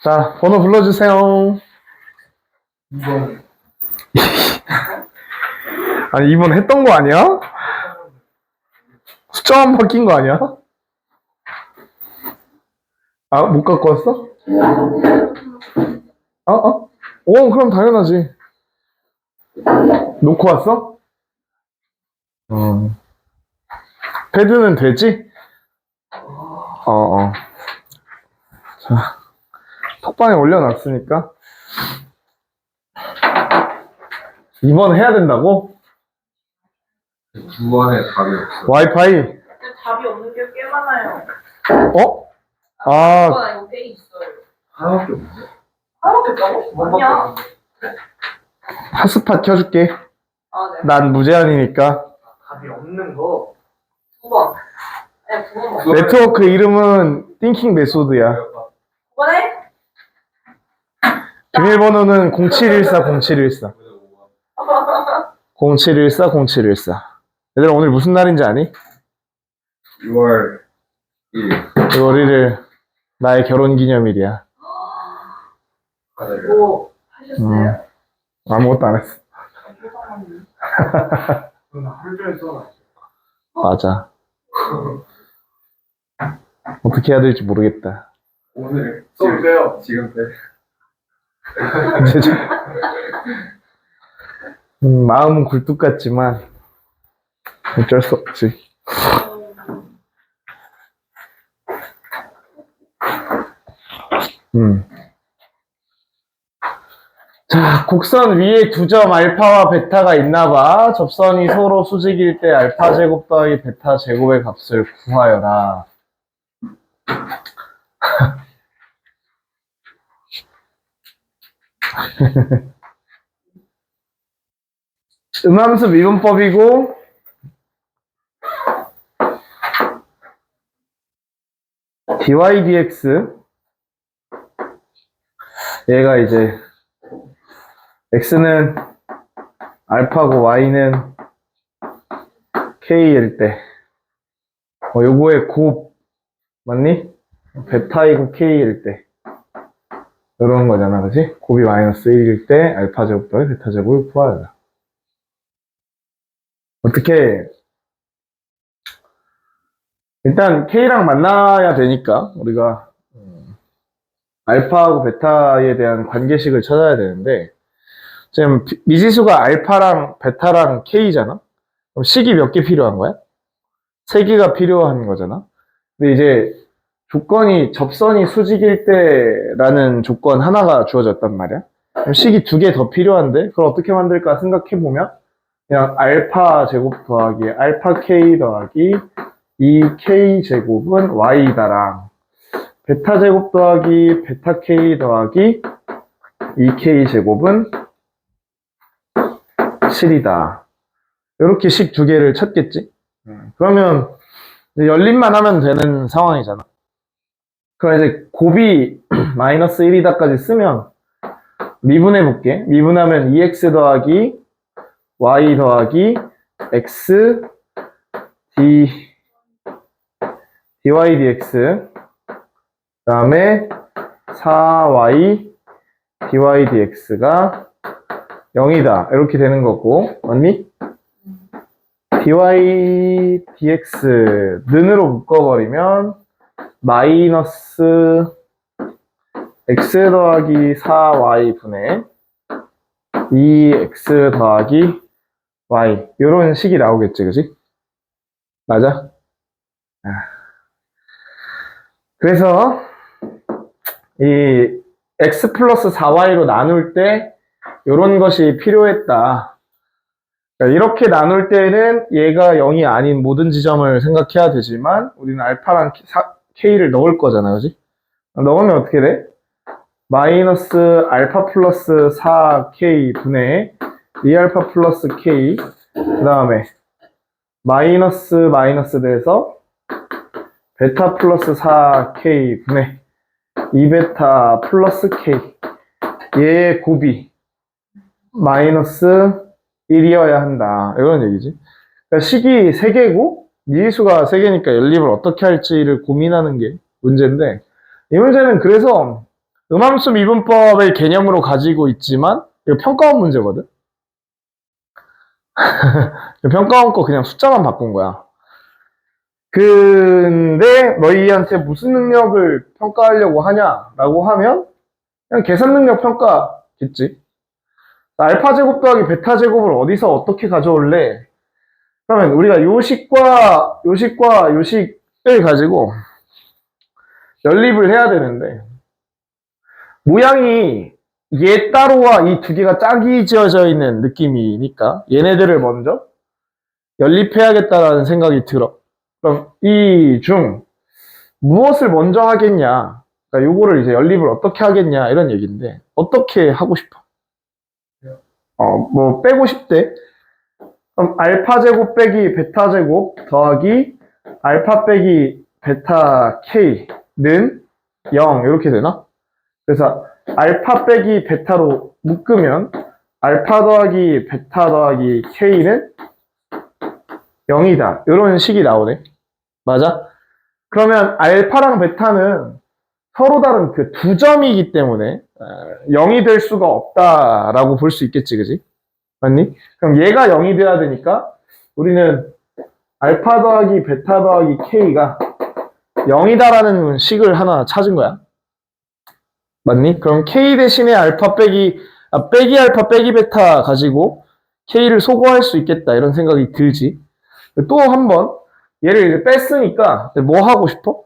자, 번호 불러주세요. 2번. 아니, 이번 했던 거 아니야? 숫자만 바뀐 거 아니야? 아, 못 갖고 왔어? 그럼 당연하지. 놓고 왔어? 패드는 되지? 자, 톡방에 올려놨으니까. 이번 해야 된다고? 2번에 답이 없어. 와이파이? 근데 답이 없는 게 꽤 많아요. 이거 꽤 있어요. 하나밖에 없네. 하나밖에 없다고? 아니야. 핫스팟 켜줄게. 아, 네. 난 무제한이니까. 답이 없는 거. 9번. 아니, 9번 먹어. 네트워크 이름은 띵킹 메소드야. 9번에? 비밀번호는 0714-0714. 0714-0714. 얘들아, 오늘 무슨 날인지 아니? 6월 1일. 6월 1일 나의 결혼 기념일이야. 뭐 하셨어요? 아무것도 안 했어. 하루 종일 써놨어. 맞아. 어떻게 해야 될지 모르겠다. 오늘 좀 빼요. 지금 빼. 이제 좀 마음은 굴뚝 같지만 어쩔 수 없지. 자, 곡선 위에 두 점 알파와 베타가 있나봐. 접선이 서로 수직일 때 알파 제곱 더하기 베타 제곱의 값을 구하여라. 음함수 미분법이고 dy dx 얘가 이제 x는 알파고 y는 k일 때 요거의 곱 맞니? 베타이고 k일 때 이런 거잖아, 그치? 곱이 마이너스 1일 때 알파 제곱 더하기 베타 제곱을 구하여라. 어떻게 일단 k랑 만나야 되니까 우리가 알파하고 베타에 대한 관계식을 찾아야 되는데 지금 미지수가 알파랑 베타랑 k잖아? 그럼 식이 몇 개 필요한 거야? 3개가 필요한 거잖아? 근데 이제 조건이 접선이 수직일 때라는 조건 하나가 주어졌단 말이야. 그럼 식이 2개 더 필요한데 그걸 어떻게 만들까 생각해보면 그냥 알파 제곱 더하기 알파 k 더하기 2k 제곱은 y다랑 베타 제곱 더하기 베타 k 더하기 2k 제곱은 7이다. 이렇게 식 2개를 찾겠지? 그러면 열림만 하면 되는 상황이잖아. 그럼 이제 곱이 마이너스 1이다까지 쓰면 미분해 볼게. 미분하면 2x 더하기 y 더하기 x dy dx 그 다음에 4y dy dx가 0이다. 이렇게 되는 거고, 맞니? dy dx 는으로 묶어버리면 마이너스 x 더하기 4y 분의 2x 더하기 y 이런 식이 나오겠지, 그지? 맞아? 그래서 이 x 플러스 4y로 나눌 때 이런 것이 필요했다. 그러니까 이렇게 나눌 때는 얘가 0이 아닌 모든 지점을 생각해야 되지만 우리는 알파랑 k를 넣을 거잖아, 그지? 넣으면 어떻게 돼? 마이너스 알파 플러스 4k 분의 2알파 플러스 k 그 다음에 마이너스 마이너스 돼서 베타 플러스 4k 분의 2베타 플러스 k 얘의 곱이 마이너스 1이어야 한다. 이런 얘기지. 그러니까 식이 3개고 미지수가 3개니까 연립을 어떻게 할지를 고민하는 게 문제인데 이 문제는 그래서 음함수 미분법의 개념으로 가지고 있지만 이거 평가원 문제거든. 평가원 거 그냥 숫자만 바꾼 거야. 근데 너희한테 무슨 능력을 평가하려고 하냐라고 하면 그냥 계산 능력 평가겠지. 알파 제곱 더하기 베타 제곱을 어디서 어떻게 가져올래? 그러면 우리가 요식과 요식을 가지고 연립을 해야 되는데 모양이 얘 따로와 이 두 개가 짝이 지어져 있는 느낌이니까 얘네들을 먼저 연립해야겠다라는 생각이 들어. 그럼 이 중 무엇을 먼저 하겠냐? 그러니까 요거를 이제 연립을 어떻게 하겠냐 이런 얘기인데 어떻게 하고 싶어? 뭐 빼고 싶대. 그럼 알파 제곱 빼기 베타 제곱 더하기 알파 빼기 베타 k는 0 이렇게 되나? 그래서 알파 빼기 베타로 묶으면 알파 더하기 베타 더하기 k는 0이다. 이런 식이 나오네. 맞아? 그러면 알파랑 베타는 서로 다른 그 두 점이기 때문에 0이 될 수가 없다라고 볼 수 있겠지, 그지? 맞니? 그럼 얘가 0이 돼야 되니까 우리는 알파 더하기 베타 더하기 k가 0이다라는 식을 하나 찾은 거야. 맞니? 그럼 k 대신에 알파 빼기 알파 빼기 베타 가지고 k를 소거할 수 있겠다 이런 생각이 들지. 또 한 번 얘를 이제 뺐으니까 뭐 하고 싶어?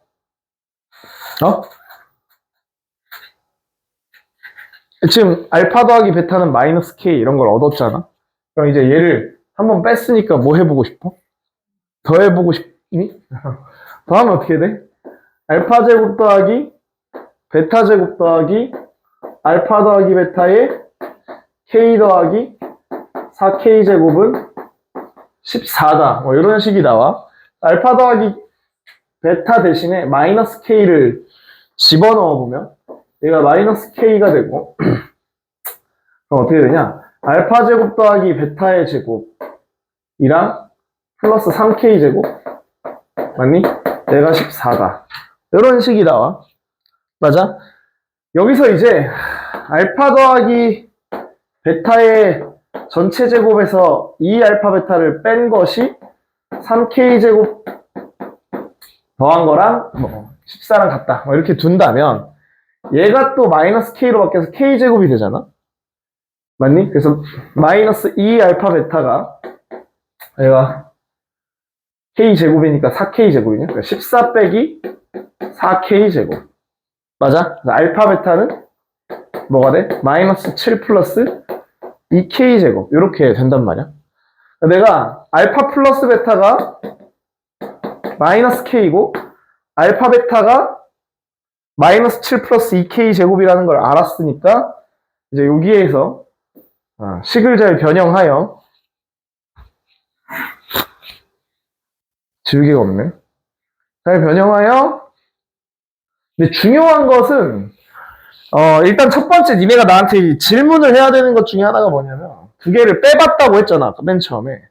지금 알파 더하기 베타는 마이너스 k 이런 걸 얻었잖아. 그럼 이제 얘를 한번 뺐으니까 뭐 해보고 싶어? 더 해보고 싶니? 더 하면 어떻게 돼? 알파 제곱 더하기 베타 제곱 더하기 알파 더하기 베타의 k 더하기 4k 제곱은 14다. 뭐 이런 식이 나와. 알파 더하기 베타 대신에 마이너스 k를 집어넣어 보면 얘가 마이너스 k가 되고 그럼 어떻게 되냐? 알파 제곱 더하기 베타의 제곱이랑 플러스 3k 제곱 맞니? 얘가 14다. 이런 식이 나와. 맞아? 여기서 이제 알파 더하기 베타의 전체 제곱에서 2알파 베타를 뺀 것이 3k 제곱 더한 거랑 뭐 14랑 같다. 뭐 이렇게 둔다면 얘가 또 마이너스 k로 바뀌어서 k 제곱이 되잖아. 맞니? 그래서 마이너스 2알파 베타가 얘가 k 제곱이니까 4k 제곱이냐? 그러니까 14 빼기 4k 제곱. 맞아? 그래서 알파 베타는 뭐가 돼? 마이너스 7 플러스 2k 제곱. 이렇게 된단 말이야. 내가 알파 플러스 베타가 마이너스 k고 알파 베타가 마이너스 7 플러스 2k 제곱이라는 걸 알았으니까 이제 여기에서 식을 잘 변형하여 지우개가 없네. 잘 변형하여 근데 중요한 것은 일단 첫 번째 니네가 나한테 질문을 해야 되는 것 중에 하나가 뭐냐면 두 개를 빼봤다고 했잖아 맨 처음에.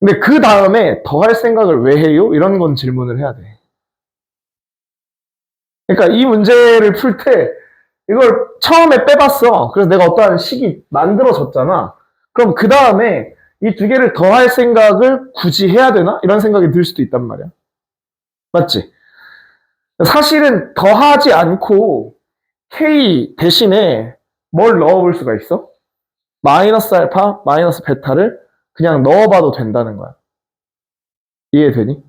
근데 그 다음에 더 할 생각을 왜 해요? 이런 건 질문을 해야 돼. 그러니까 이 문제를 풀 때 이걸 처음에 빼봤어. 그래서 내가 어떠한 식이 만들어졌잖아. 그럼 그 다음에 이 두 개를 더 할 생각을 굳이 해야 되나? 이런 생각이 들 수도 있단 말이야. 맞지? 사실은 더 하지 않고 K 대신에 뭘 넣어볼 수가 있어? 마이너스 알파, 마이너스 베타를 그냥 넣어봐도 된다는 거야. 이해되니?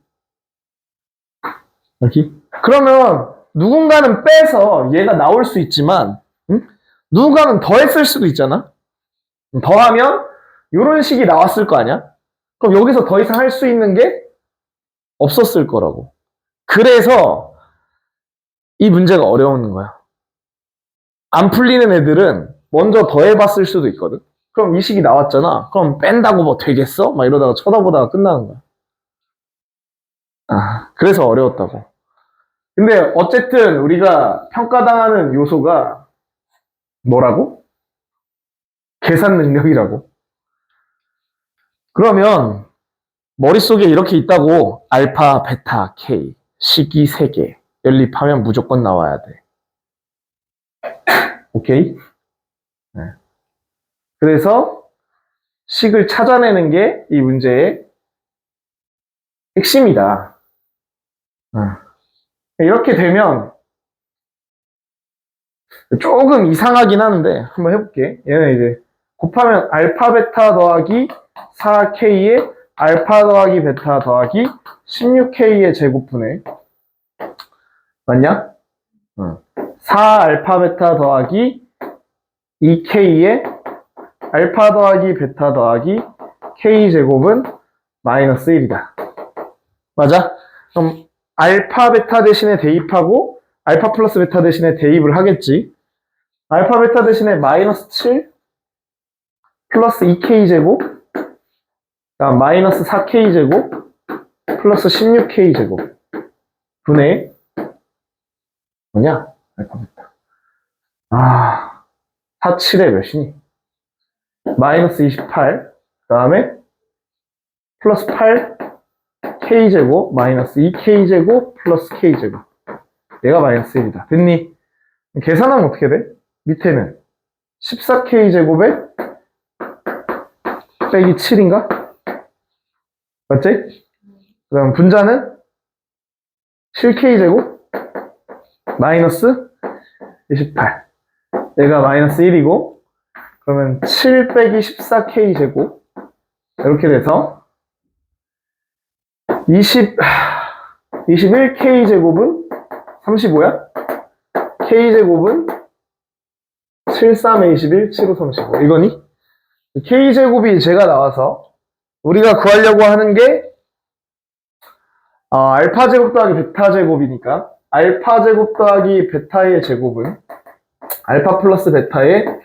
여기? 그러면 누군가는 빼서 얘가 나올 수 있지만 누군가는 더했을 수도 있잖아. 더하면 이런 식이 나왔을 거 아니야? 그럼 여기서 더 이상 할 수 있는 게 없었을 거라고. 그래서 이 문제가 어려운 거야. 안 풀리는 애들은 먼저 더해봤을 수도 있거든. 그럼 이 식이 나왔잖아. 그럼 뺀다고 뭐 되겠어? 막 이러다가 쳐다보다가 끝나는 거야. 그래서 어려웠다고. 근데 어쨌든 우리가 평가당하는 요소가 뭐라고? 계산 능력이라고. 그러면 머릿속에 이렇게 있다고 알파, 베타, K 식이 3개 연립하면 무조건 나와야 돼. 오케이? 네. 그래서 식을 찾아내는 게 이 문제의 핵심이다. 이렇게 되면 조금 이상하긴 하는데 한번 해볼게. 얘는 이제 곱하면 알파 베타 더하기 4K에 알파 더하기 베타 더하기 16K의 제곱분의 맞냐? 4알파 베타 더하기 2K에 알파 더하기 베타 더하기 K 제곱은 마이너스 1이다. 맞아? 그럼 알파 베타 대신에 대입하고 알파 플러스 베타 대신에 대입을 하겠지. 알파 베타 대신에 마이너스 7 플러스 2K 제곱 그다음 마이너스 4K 제곱 플러스 16K 제곱 분의 뭐냐? 알파 베타 4, 7에 몇이니? 마이너스 28 그 다음에 플러스 8 K제곱 마이너스 2K제곱 플러스 K제곱 얘가 마이너스 1이다. 됐니? 계산하면 어떻게 돼? 밑에는 14K제곱에 빼기 7인가? 맞지? 그 다음 분자는 7K제곱 마이너스 28 얘가 마이너스 1이고 그러면 7 빼기 14K제곱 이렇게 돼서 21K제곱은 35야? K제곱은 7, 3에 21, 7, 5, 35 이거니? K제곱이 제가 나와서 우리가 구하려고 하는 게 알파 제곱 더하기 베타 제곱이니까 알파 제곱 더하기 베타의 제곱은 알파 플러스 베타의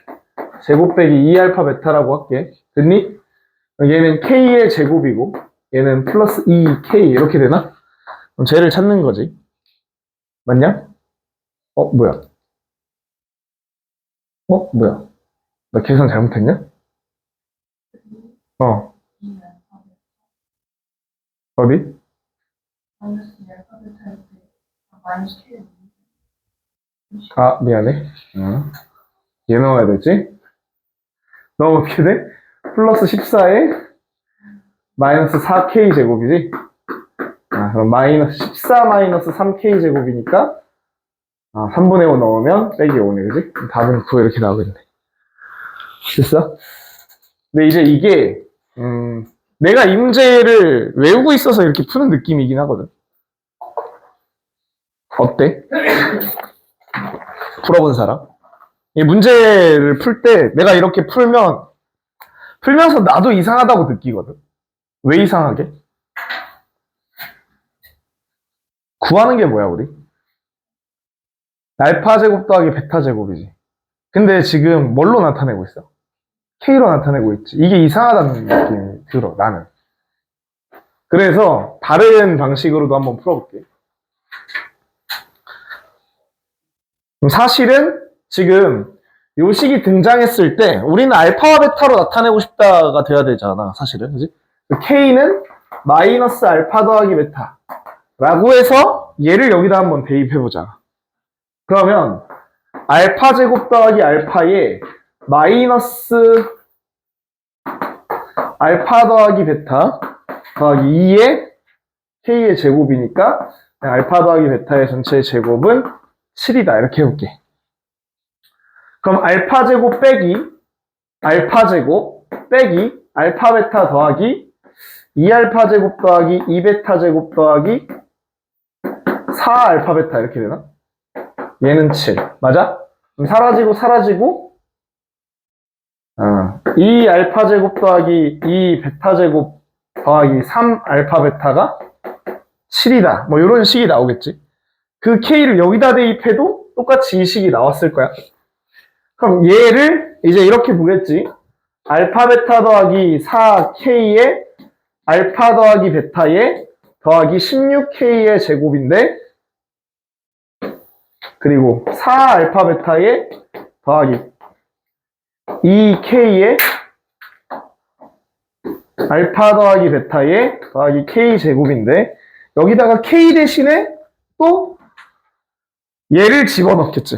제곱 빼기 2알파 베타라고 할게. 됐니? 얘는 K의 제곱이고 얘는 플러스 2K 이렇게 되나? 그럼 쟤를 찾는 거지. 맞냐? 뭐야? 뭐야? 나 계산 잘못했냐? 어디? 미안해. 얘 넣어야 되지? 넣으면 어떻게 돼? 플러스 14에 마이너스 4K 제곱이지? 그럼 마이너스 14 마이너스 3K 제곱이니까 3분의 5 넣으면 빼기 5네, 그지? 답은 9 이렇게 나오겠네. 됐어? 근데 이제 이게 내가 이 문제를 외우고 있어서 이렇게 푸는 느낌이긴 하거든. 어때? 풀어본 사람? 이 문제를 풀 때 내가 이렇게 풀면서 나도 이상하다고 느끼거든. 왜 이상하게? 구하는 게 뭐야, 우리? 알파 제곱 더하기 베타 제곱이지. 근데 지금 뭘로 나타내고 있어? K로 나타내고 있지. 이게 이상하다는 느낌이 들어, 나는. 그래서 다른 방식으로도 한번 풀어볼게. 사실은 지금 요 식이 등장했을 때 우리는 알파와 베타로 나타내고 싶다가 돼야 되잖아, 사실은. 그지? K는 마이너스 알파 더하기 베타 라고 해서 얘를 여기다 한번 대입해보자. 그러면 알파 제곱 더하기 알파에 마이너스 알파 더하기 베타 더하기 2의 K의 제곱이니까 알파 더하기 베타의 전체 제곱은 7이다. 이렇게 해볼게. 그럼 알파 제곱 빼기 알파 제곱 빼기 알파 베타 더하기 2알파 제곱 더하기 2베타 제곱 더하기 4알파 베타 이렇게 되나? 얘는 7. 맞아? 그럼 사라지고 2알파 제곱 더하기 2베타 제곱 더하기 3알파 베타가 7이다. 뭐 이런 식이 나오겠지. 그 K를 여기다 대입해도 똑같이 이 식이 나왔을 거야. 그럼 얘를 이제 이렇게 보겠지. 알파 베타 더하기 4K에 알파 더하기 베타에 더하기 16K의 제곱인데 그리고 4알파 베타에 더하기 2K에 알파 더하기 베타에 더하기 K 제곱인데 여기다가 K 대신에 또 얘를 집어넣겠지.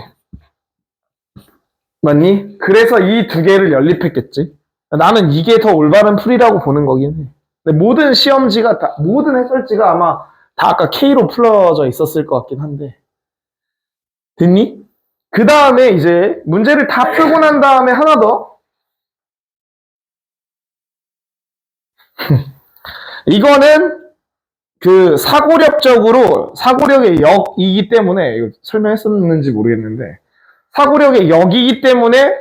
맞니? 그래서 이 두 개를 연립했겠지. 나는 이게 더 올바른 풀이라고 보는 거긴 해. 근데 모든 시험지가 모든 해설지가 아마 다 아까 K로 풀어져 있었을 것 같긴 한데. 됐니? 그 다음에 이제 문제를 다 풀고 난 다음에 하나 더. 이거는 그 사고력의 역이기 때문에, 이거 설명했었는지 모르겠는데, 사고력의 역이기 때문에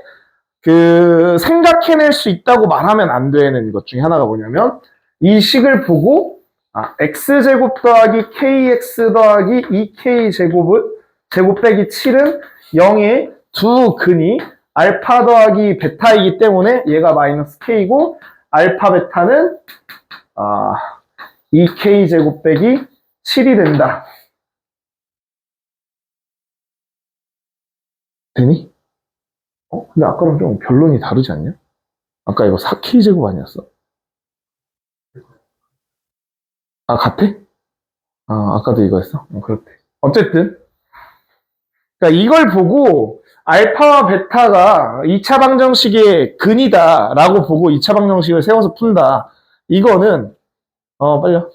그 생각해낼 수 있다고 말하면 안 되는 것 중에 하나가 뭐냐면, 이 식을 보고 x제곱 더하기 kx 더하기 2k 제곱 빼기 7은 0의 두 근이 알파 더하기 베타이기 때문에 얘가 마이너스 k고, 알파 베타는 2k 제곱 빼기 7이 된다. 되니? 근데 아까랑 좀 결론이 다르지 않냐? 아까 이거 4k 제곱 아니었어? 같아? 아까도 이거였어? 그렇대. 어쨌든 그러니까 이걸 보고 알파와 베타가 2차 방정식의 근이다 라고 보고 2차 방정식을 세워서 푼다. 이거는 빨려.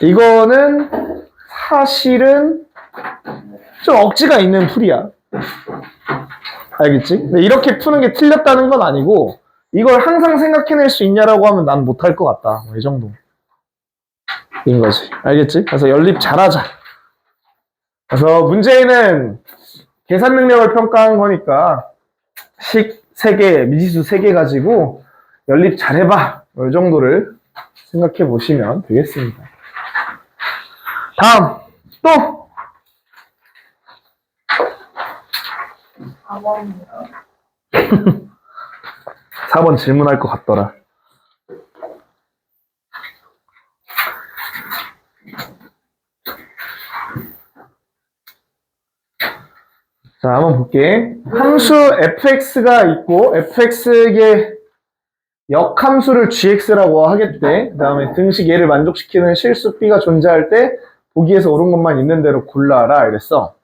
이거는 사실은 좀 억지가 있는 풀이야. 알겠지? 근데 이렇게 푸는 게 틀렸다는 건 아니고, 이걸 항상 생각해낼 수 있냐라고 하면 난 못할 것 같다. 이 정도. 인 거지. 알겠지? 그래서 연립 잘하자. 그래서 문제는 계산 능력을 평가한 거니까 식 3개, 미지수 3개 가지고 연립 잘해봐. 이 정도를 생각해 보시면 되겠습니다. 다음 또 4번이요. 4번 질문할 것 같더라. 자, 한번 볼게. 함수 fx가 있고 fx에게 역함수를 gx라고 하겠대. 그 다음에 등식 얘를 만족시키는 실수 b가 존재할 때 보기에서 옳은 것만 있는 대로 골라라 이랬어.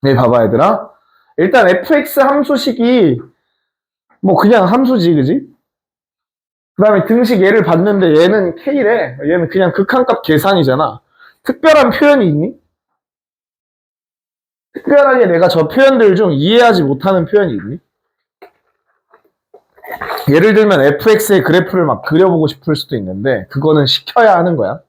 네, 봐봐 얘들아. 일단 fx 함수식이 뭐 그냥 함수지, 그지? 그 다음에 등식 얘를 봤는데 얘는 k래. 얘는 그냥 극한값 계산이잖아. 특별한 표현이 있니? 특별하게 내가 저 표현들 중 이해하지 못하는 표현이 있니? 예를 들면 fx의 그래프를 막 그려보고 싶을 수도 있는데 그거는 시켜야 하는 거야.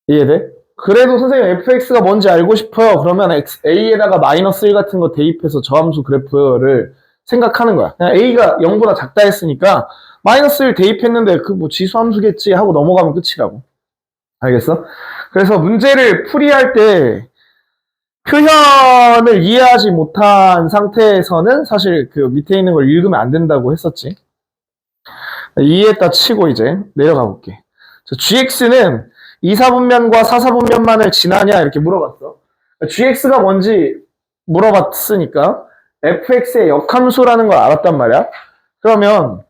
이해돼? 그래도 선생님 fx가 뭔지 알고 싶어요. 그러면 a에다가 마이너스 1 같은 거 대입해서 저함수 그래프를 생각하는 거야. 그냥 a가 0보다 작다 했으니까 마이너스 1 대입했는데 그 뭐 지수함수겠지 하고 넘어가면 끝이라고. 알겠어? 그래서 문제를 풀이할 때 표현을 이해하지 못한 상태에서는 사실 그 밑에 있는 걸 읽으면 안 된다고 했었지. 이해했다 치고 이제 내려가 볼게. gx는 2사분면과 4사분면만을 지나냐 이렇게 물어봤어. gx가 뭔지 물어봤으니까 fx의 역함수라는 걸 알았단 말이야. 그러면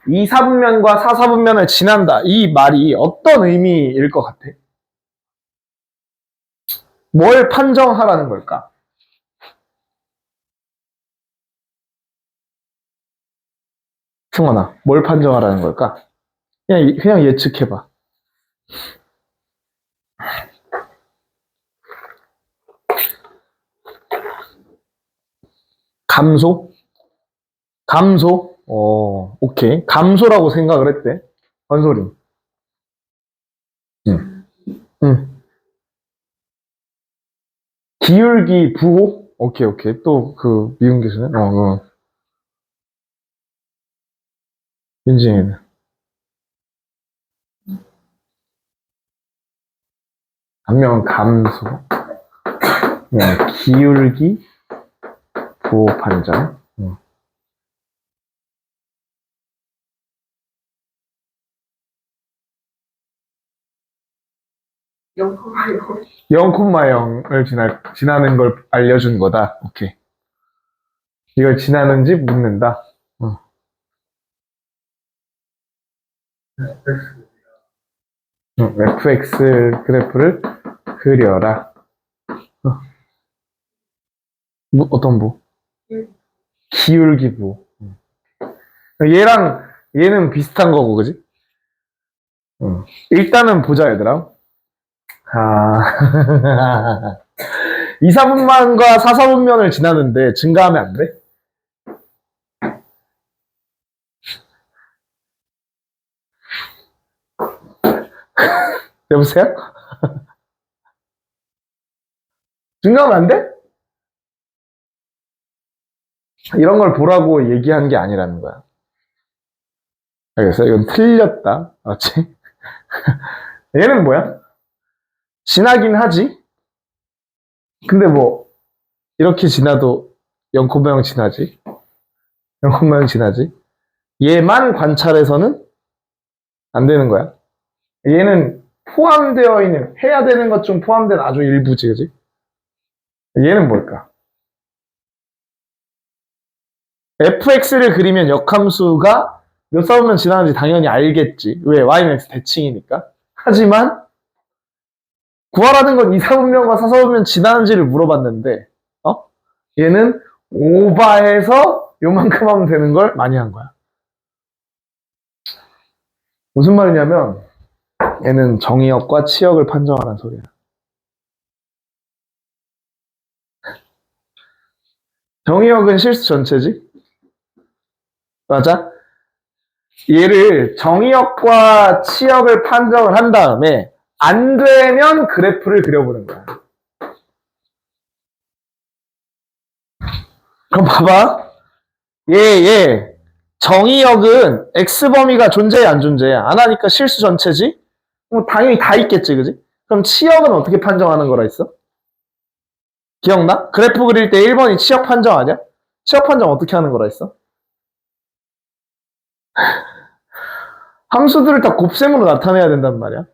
2사분면과 4사분면을 지난다. 이 말이 어떤 의미일 것 같아? 뭘 판정하라는 걸까? 승원아, 뭘 판정하라는 걸까? 그냥 예측해봐. 감소? 감소? 오케이. 감소라고 생각을 했대. 헌소리. 응. 기울기 부호? 오케이. 또 그 미운 교수네? 윤진이는. 한 명은 감소. 기울기 부호 판정. 0,0을 지나는 걸 알려준 거다. 오케이. 이걸 지나는지 묻는다. fx 그래프를 그려라. 어떤 부? 기울기부. 얘랑 얘는 비슷한 거고, 그지? 일단은 보자, 얘들아. 2, 4분만과 4, 4분면을 지나는데 증가하면 안 돼? 여보세요? 증가하면 안 돼? 이런 걸 보라고 얘기한 게 아니라는 거야. 알겠어? 이건 틀렸다. 맞지? 얘는 뭐야? 지나긴 하지? 근데 뭐, 이렇게 지나도 0,0 지나지? 0,0 지나지? 얘만 관찰해서는 안 되는 거야. 얘는 포함되어 있는, 해야 되는 것 중 포함된 아주 일부지, 그지? 얘는 뭘까? fx를 그리면 역함수가 몇 사분면 지나는지 당연히 알겠지. 왜? y는 x 대칭이니까. 하지만 구하라는 건 2, 4분면과 4, 4분면 지나는지를 물어봤는데 얘는 오버해서 요만큼 하면 되는 걸 많이 한 거야. 무슨 말이냐면 얘는 정의역과 치역을 판정하라는 소리야. 정의역은 실수 전체지? 맞아? 얘를 정의역과 치역을 판정을 한 다음에 안 되면 그래프를 그려보는 거야. 그럼 봐봐. 얘 정의역은 x범위가 존재해 안 존재해? 안 하니까 실수 전체지? 뭐 당연히 다 있겠지, 그지? 그럼 치역은 어떻게 판정하는 거라 했어? 기억나? 그래프 그릴 때 1번이 치역 판정 아니야? 치역 판정 어떻게 하는 거라 했어? 함수들을 다 곱셈으로 나타내야 된단 말이야.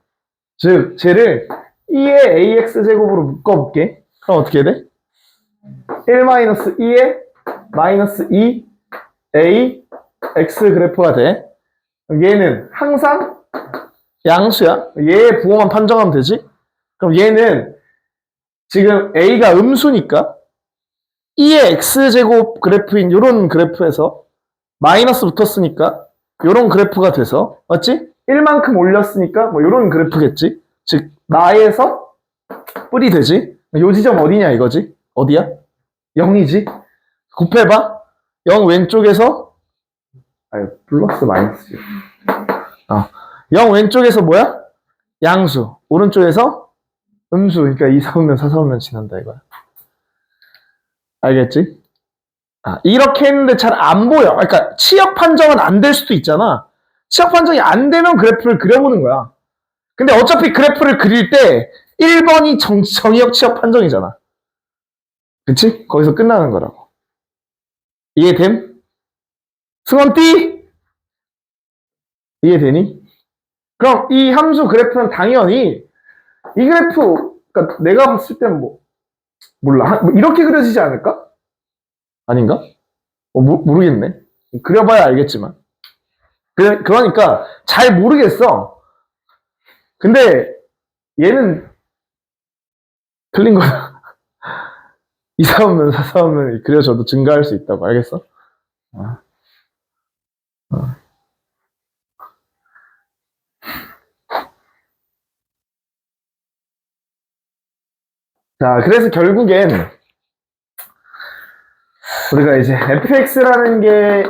즉, 쟤를 2의 ax제곱으로 묶어볼게. 그럼 어떻게 돼? 1-2의 마이너스 2 a x 그래프가 돼. 얘는 항상 양수야. 얘의 부호만 판정하면 되지. 그럼 얘는 지금 a가 음수니까 2의 x제곱 그래프인 요런 그래프에서 마이너스 붙었으니까 요런 그래프가 돼서 맞지? 1만큼 올렸으니까 뭐 요런 그래프겠지. 즉 나에서 뿔이 되지. 요 지점 어디냐 이거지? 어디야? 0이지. 곱해봐. 0 왼쪽에서 플러스 마이너스지. 0 왼쪽에서 뭐야? 양수. 오른쪽에서 음수. 그러니까 2, 4분면 4, 4분면 지난다 이거야. 알겠지? 이렇게 했는데 잘 안 보여. 그러니까 치역 판정은 안 될 수도 있잖아. 치역 판정이 안 되면 그래프를 그려보는 거야. 근데 어차피 그래프를 그릴 때 1번이 정의역 치역 판정이잖아. 그치? 거기서 끝나는 거라고. 이해됨? 승원띠? 이해되니? 그럼 이 함수 그래프는 당연히 이 그래프, 그러니까 내가 봤을 때는 몰라. 이렇게 그려지지 않을까? 아닌가? 모르겠네. 그려봐야 알겠지만. 그러니까 잘 모르겠어. 근데 얘는 틀린 거야. 2, 4분면 4, 4분면 그려져도 증가할 수 있다고. 알겠어? 자, 그래서 결국엔 우리가 이제 fx라는 게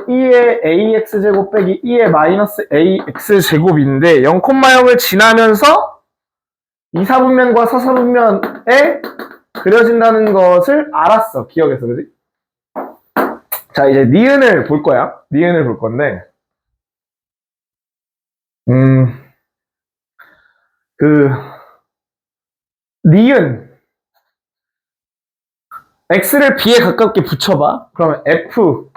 2의 ax제곱 빼기 2의 마이너스 ax제곱인데 0,0을 지나면서 2, 4분면과 4, 4분면에 그려진다는 것을 알았어. 기억에서, 그지? 자, 이제 니은을 볼 거야. 니은을 볼 건데 니은 x를 b에 가깝게 붙여봐. 그러면 f,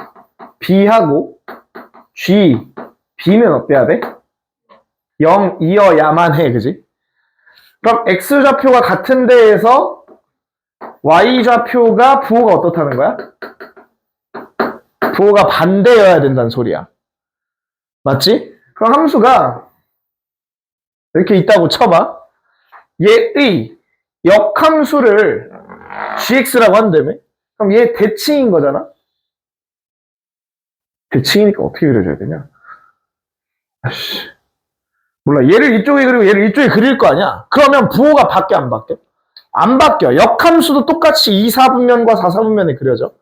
b하고 g, b는 어때야 돼? 0, 2여야만 해, 그지? 그럼 x좌표가 같은 데에서 y좌표가 부호가 어떻다는 거야? 부호가 반대여야 된다는 소리야. 맞지? 그럼 함수가 이렇게 있다고 쳐봐. 얘의 역함수를 gx라고 한다며? 그럼 얘 대칭인 거잖아? 대칭이니까 어떻게 그려줘야 되냐? 아씨. 몰라. 얘를 이쪽에 그리고 얘를 이쪽에 그릴 거 아니야? 그러면 부호가 바뀌어, 안 바뀌어? 안 바뀌어. 역함수도 똑같이 2, 4분면과 4, 4분면에 그려져.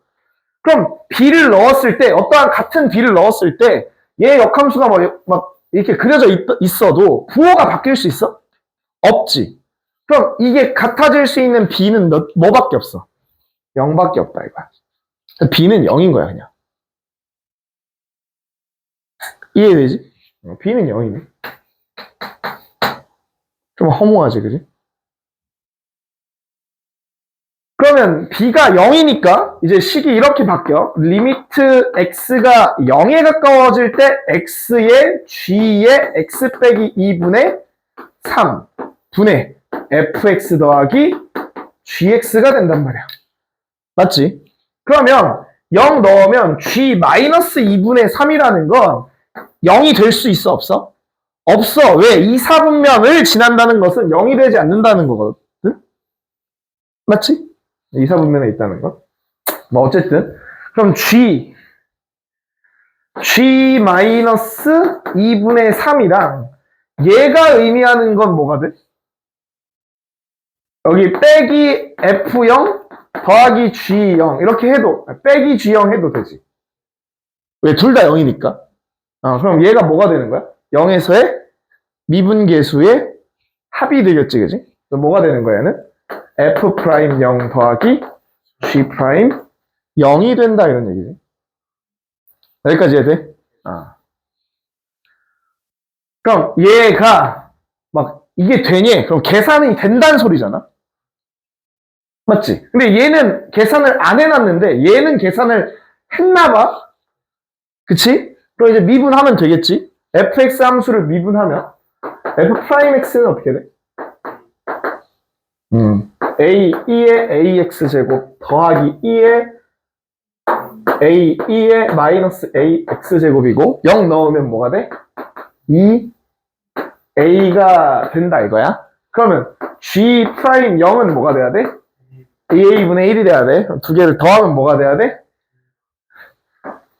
그럼 B를 넣었을 때, 어떠한 같은 B를 넣었을 때, 얘 역함수가 막 이렇게 그려져 있어도 부호가 바뀔 수 있어? 없지. 그럼 이게 같아질 수 있는 B는 뭐밖에 없어? 0밖에 없다, 이거야. B는 0인 거야, 그냥. 이해되지? B는 0이네. 좀 허무하지, 그지? 그러면 B가 0이니까 이제 식이 이렇게 바뀌어. 리미트 X가 0에 가까워질 때 X의 G의 X 빼기 2분의 3 분의 fx 더하기 gx가 된단 말이야. 맞지? 그러면 0 넣으면 g 마이너스 2분의 3이라는 건 0이 될 수 있어, 없어? 없어. 왜? 2, 4분면을 지난다는 것은 0이 되지 않는다는 거거든? 맞지? 2, 4분면에 있다는 건. 뭐 어쨌든 그럼 g 마이너스 2분의 3이랑 얘가 의미하는 건 뭐가 돼? 여기 빼기 F0 더하기 G0 이렇게 해도 빼기 G0 해도 되지. 왜? 둘 다 0이니까. 그럼 얘가 뭐가 되는 거야? 0에서의 미분계수의 합이 되겠지, 그지? 그럼 뭐가 되는 거야, 얘는? F'0 더하기 G'0이 된다, 이런 얘기지. 여기까지 해야 돼? 그럼 얘가 막 이게 되니? 그럼 계산이 된다는 소리잖아? 맞지? 근데 얘는 계산을 안 해놨는데 얘는 계산을 했나봐? 그치? 그럼 이제 미분하면 되겠지? fx 함수를 미분하면 f'x는 어떻게 돼? a2의 ax제곱 더하기 2의 a2의 마이너스 ax제곱이고 0 넣으면 뭐가 돼? 2a가 된다 이거야? 그러면 g'0은 뭐가 돼야 돼? 2a분의 1이 돼야 돼. 그럼 두 개를 더하면 뭐가 돼야 돼?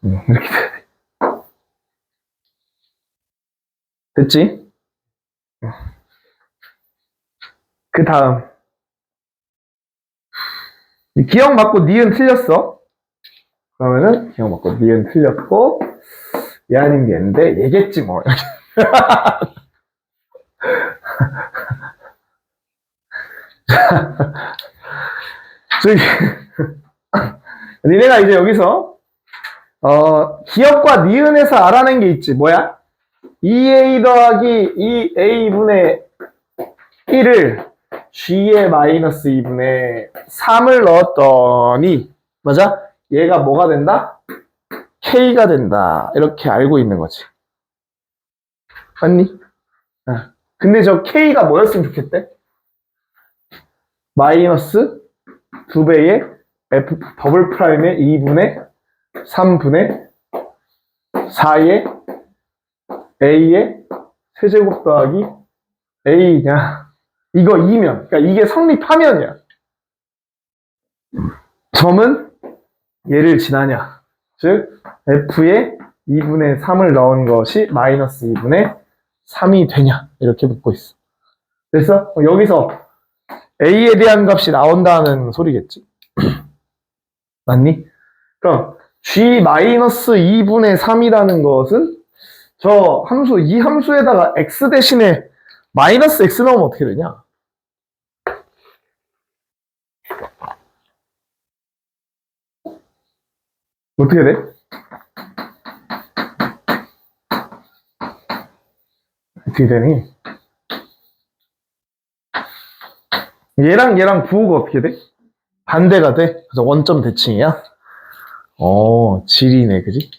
이렇게 돼야 돼. 됐지? 그 다음 기억 맞고 니은 틀렸어. 그러면은 기억 맞고 니은 틀렸고 얘 아닌 게 있는데 얘겠지 뭐. 저기 니네가 이제 여기서 기억과 니은에서 알아낸 게 있지. 뭐야? 2a 더하기 2a분의 1을 g의 마이너스 2분의 3을 넣었더니 맞아? 얘가 뭐가 된다? k가 된다. 이렇게 알고 있는 거지. 맞니? 근데 저 k가 뭐였으면 좋겠대? 마이너스 2배의 f 더블 프라임의 2분의 3분의 4의 a의 세제곱 더하기 a냐? 이거 2면, 그러니까 이게 성립하면이야. 점은 얘를 지나냐? 즉 f의 2분의 3을 넣은 것이 마이너스 2분의 3이 되냐? 이렇게 묻고 있어. 그래서 여기서 a에 대한 값이 나온다는 소리겠지. 맞니? 그럼 g 마이너스 2분의 3이라는 것은 저 함수, 이 함수에다가 x 대신에 마이너스 x 넣으면 어떻게 되냐? 어떻게 돼? 어떻게 되니? 얘랑 부호가 어떻게 돼? 반대가 돼? 그래서 원점 대칭이야? 지리네, 그지?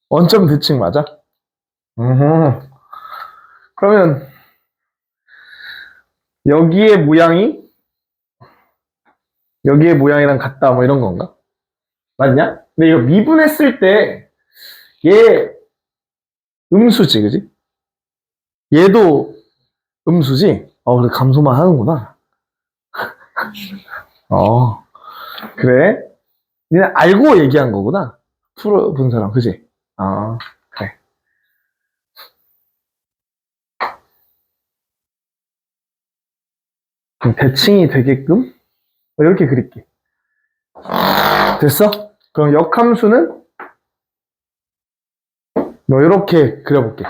원점 대칭 맞아? 그러면 여기의 모양이랑 같다 뭐 이런 건가? 맞냐? 근데 이거 미분했을 때 얘 음수지, 그지? 얘도 음수지? 그래 감소만 하는구나. 그래? 니네 알고 얘기한 거구나. 풀어본 사람, 그지? 아, 그래. 그럼 대칭이 되게끔 이렇게 그릴게. 됐어? 그럼 역함수는 너 이렇게 그려볼게.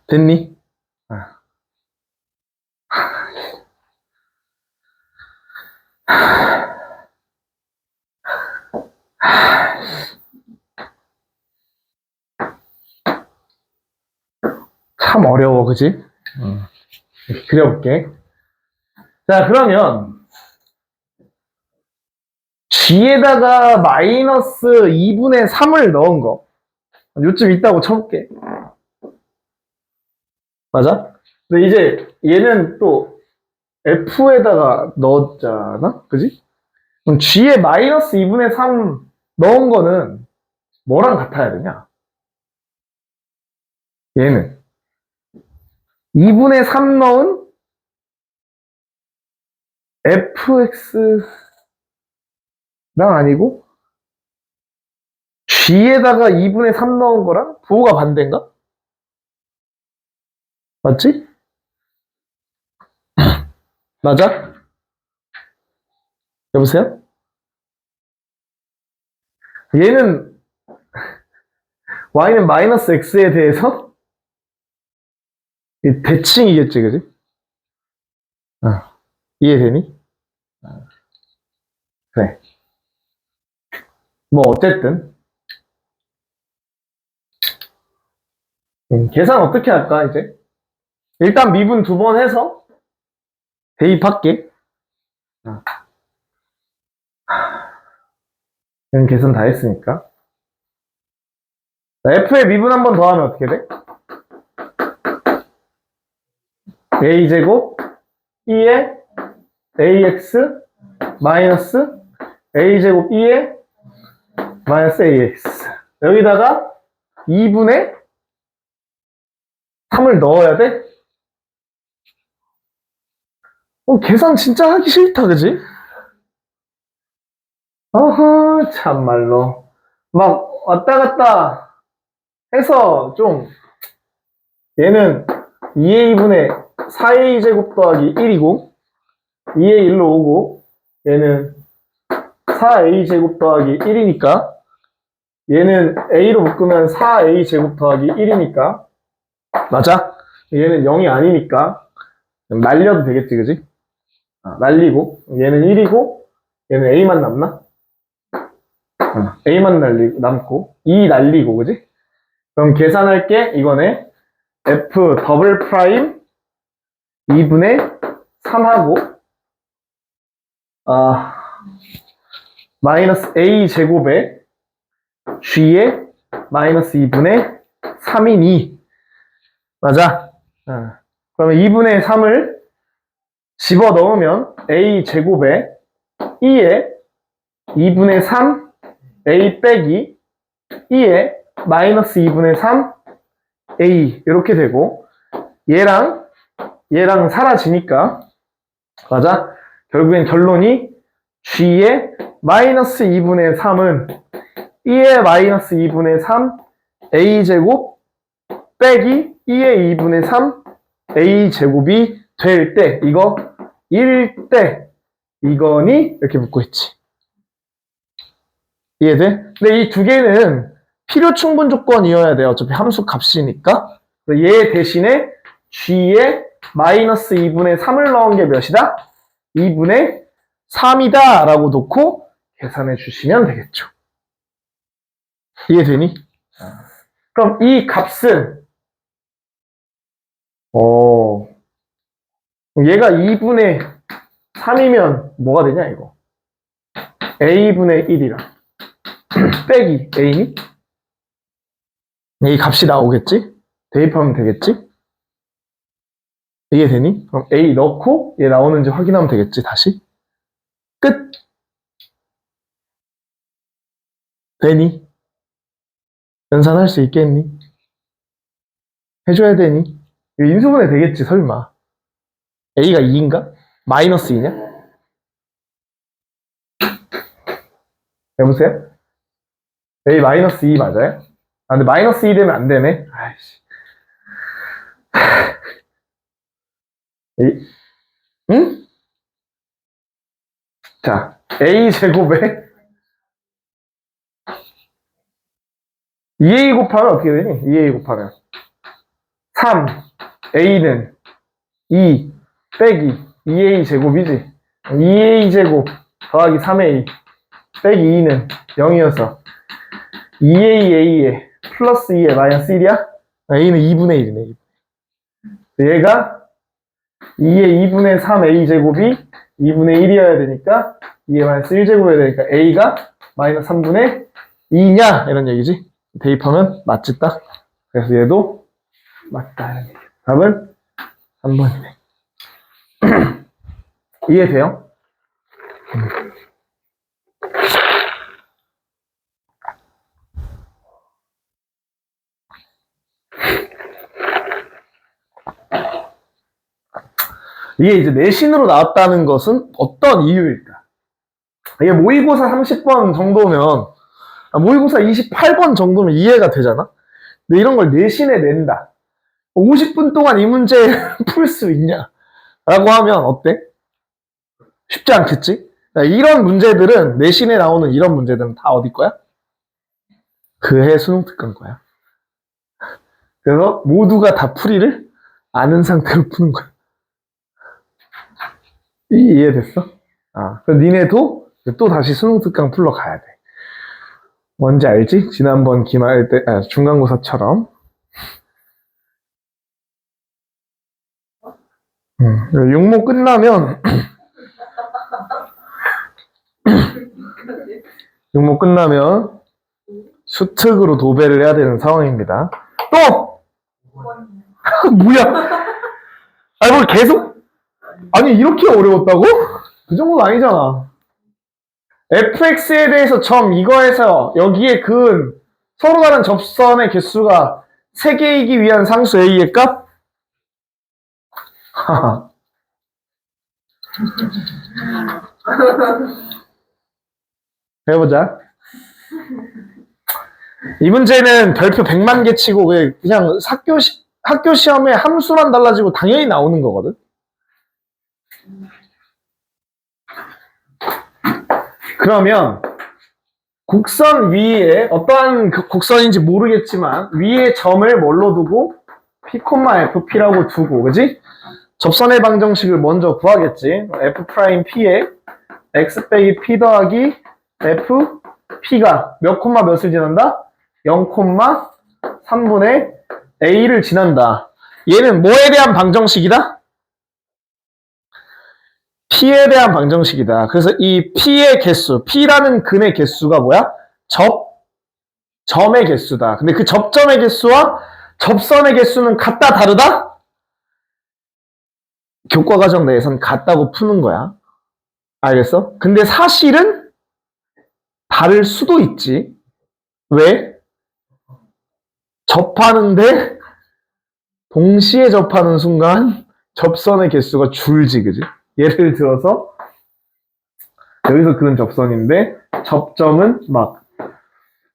됐니? 아. 참 어려워, 그지? 이렇게 그려볼게. 자, 그러면 G에다가 마이너스 2분의 3을 넣은 거. 요쯤 있다고 쳐볼게. 맞아? 근데 이제 얘는 또 F에다가 넣었잖아? 그지? 그럼 G에 마이너스 2분의 3 넣은 거는 뭐랑 같아야 되냐? 얘는 2분의 3 넣은 fx랑 아니고 g에다가 2분의 3 넣은 거랑 부호가 반대인가? 맞지? 맞아? 여보세요? 얘는 y는 마이너스 x에 대해서 대칭이겠지, 그지? 이해되니? 그래. 뭐 어쨌든 계산 어떻게 할까 이제? 일단 미분 2번 해서 대입할게. 계산 다 했으니까. f의 미분 한 번 더 하면 어떻게 돼? a제곱 2에 ax 마이너스 a제곱 2에 마이너스 ax. 여기다가 2분의 3을 넣어야 돼? 계산 진짜 하기 싫다, 그지? 어허, 참말로. 막 왔다 갔다 해서 좀, 얘는 2a 분의 4a 제곱 더하기 1이고, 2a 1로 오고, 얘는 4a 제곱 더하기 1이니까, 얘는 a로 묶으면 4a 제곱 더하기 1이니까, 맞아? 얘는 0이 아니니까, 날려도 되겠지, 그지? 날리고, 얘는 1이고, 얘는 a만 남나? a만 남고, 2 날리고, 그지? 그럼 계산할게, 이거네. f 더블 프라임 2분의 3하고, 마이너스 a 제곱에 g에 마이너스 2분의 3이니, 맞아? 그러면 2분의 3을 집어 넣으면 a 제곱에 2에 2분의 3 a 빼기 2에 마이너스 2분의 3 a 이렇게 되고, 얘랑 사라지니까, 맞아? 결국엔 결론이 g의 마이너스 2분의 3은 2의 마이너스 2분의 3 a 제곱 빼기 2의 2분의 3 a 제곱이 될 때, 이거 1 때 이거니? 이렇게 묻고 있지. 이해돼? 근데 이 두 개는 필요 충분 조건이어야 돼. 어차피 함수 값이니까. 얘 대신에 g에 마이너스 2분의 3을 넣은 게 몇이다? 2분의 3이다 라고 놓고 계산해 주시면 되겠죠. 이해되니? 그럼 이 값은 얘가 2분의 3이면 뭐가 되냐 이거? a분의 1이랑 빼기 a니? 이 값이 나오겠지? 대입하면 되겠지? 이게 되니? 그럼 a 넣고 얘 나오는지 확인하면 되겠지, 다시? 끝! 되니? 연산할 수 있겠니? 해줘야 되니? 이거 인수분해 되겠지, 설마. a가 2인가? 마이너스 2냐? 여보세요? A 마이너스 2 맞아요? 아, 근데 마이너스 2 되면 안 되네. 아이씨. A, 응? 자, A 제곱에 2A 곱하면 어떻게 되니? 2A 곱하면 3, A는 2 빼기 2A 제곱이지. 2A 제곱 더하기 3A 빼기 2는 0이어서 2AA에 플러스 2에 마이너스 1이야? A는 2분의 1이네. 얘가 2의 2분의 3A 제곱이 2분의 1이어야 되니까 2의 마이너스 1제곱이어야 되니까 A가 마이너스 3분의 2냐? 이런 얘기지. 대입하면 맞지 딱. 그래서 얘도 맞다. 이런 얘기. 답은 3번이네. 이해돼요? 이게 이제 내신으로 나왔다는 것은 어떤 이유일까? 이게 모의고사 30번 정도면, 모의고사 28번 정도면 이해가 되잖아? 근데 이런 걸 내신에 낸다. 50분 동안 이 문제 풀 수 있냐? 라고 하면 어때? 쉽지 않겠지? 이런 문제들은, 내신에 나오는 이런 문제들은 다 어디 거야? 그해 수능 특강 거야. 그래서 모두가 다 풀이를 아는 상태로 푸는 거야. 이해됐어? 그럼 니네도 또 다시 수능 특강 풀러 가야 돼. 뭔지 알지? 지난번 기말 때, 중간고사처럼. 육모 끝나면, 육모 끝나면 수특으로 도배를 해야 되는 상황입니다. 또! 뭐야? 아니, 뭘 계속? 아니, 이렇게 어려웠다고? 그 정도는 아니잖아. fx에 대해서 점 이거에서 여기에 근 서로 다른 접선의 개수가 3개이기 위한 상수 a의 값? 해보자. 이 문제는 별표 100만 개 치고 그냥 학교 시험에 함수만 달라지고 당연히 나오는 거거든. 그러면 곡선 위에 어떠한 곡선인지 모르겠지만 위에 점을 뭘로 두고 P,FP라고 두고, 그지? 접선의 방정식을 먼저 구하겠지. F'P에 X 빼기 P 더하기 F, P가 몇 콤마 몇을 지난다? 0,3분의 A를 지난다. 얘는 뭐에 대한 방정식이다? P에 대한 방정식이다. 그래서 이 P의 개수, P라는 근의 개수가 뭐야? 점의 개수다. 근데 그 접점의 개수와 접선의 개수는 같다, 다르다? 교과과정 내에선 같다고 푸는 거야. 알겠어? 근데 사실은 다를 수도 있지. 왜? 접하는데 동시에 접하는 순간 접선의 개수가 줄지, 그지? 예를 들어서 여기서 그은 접선인데 접점은 막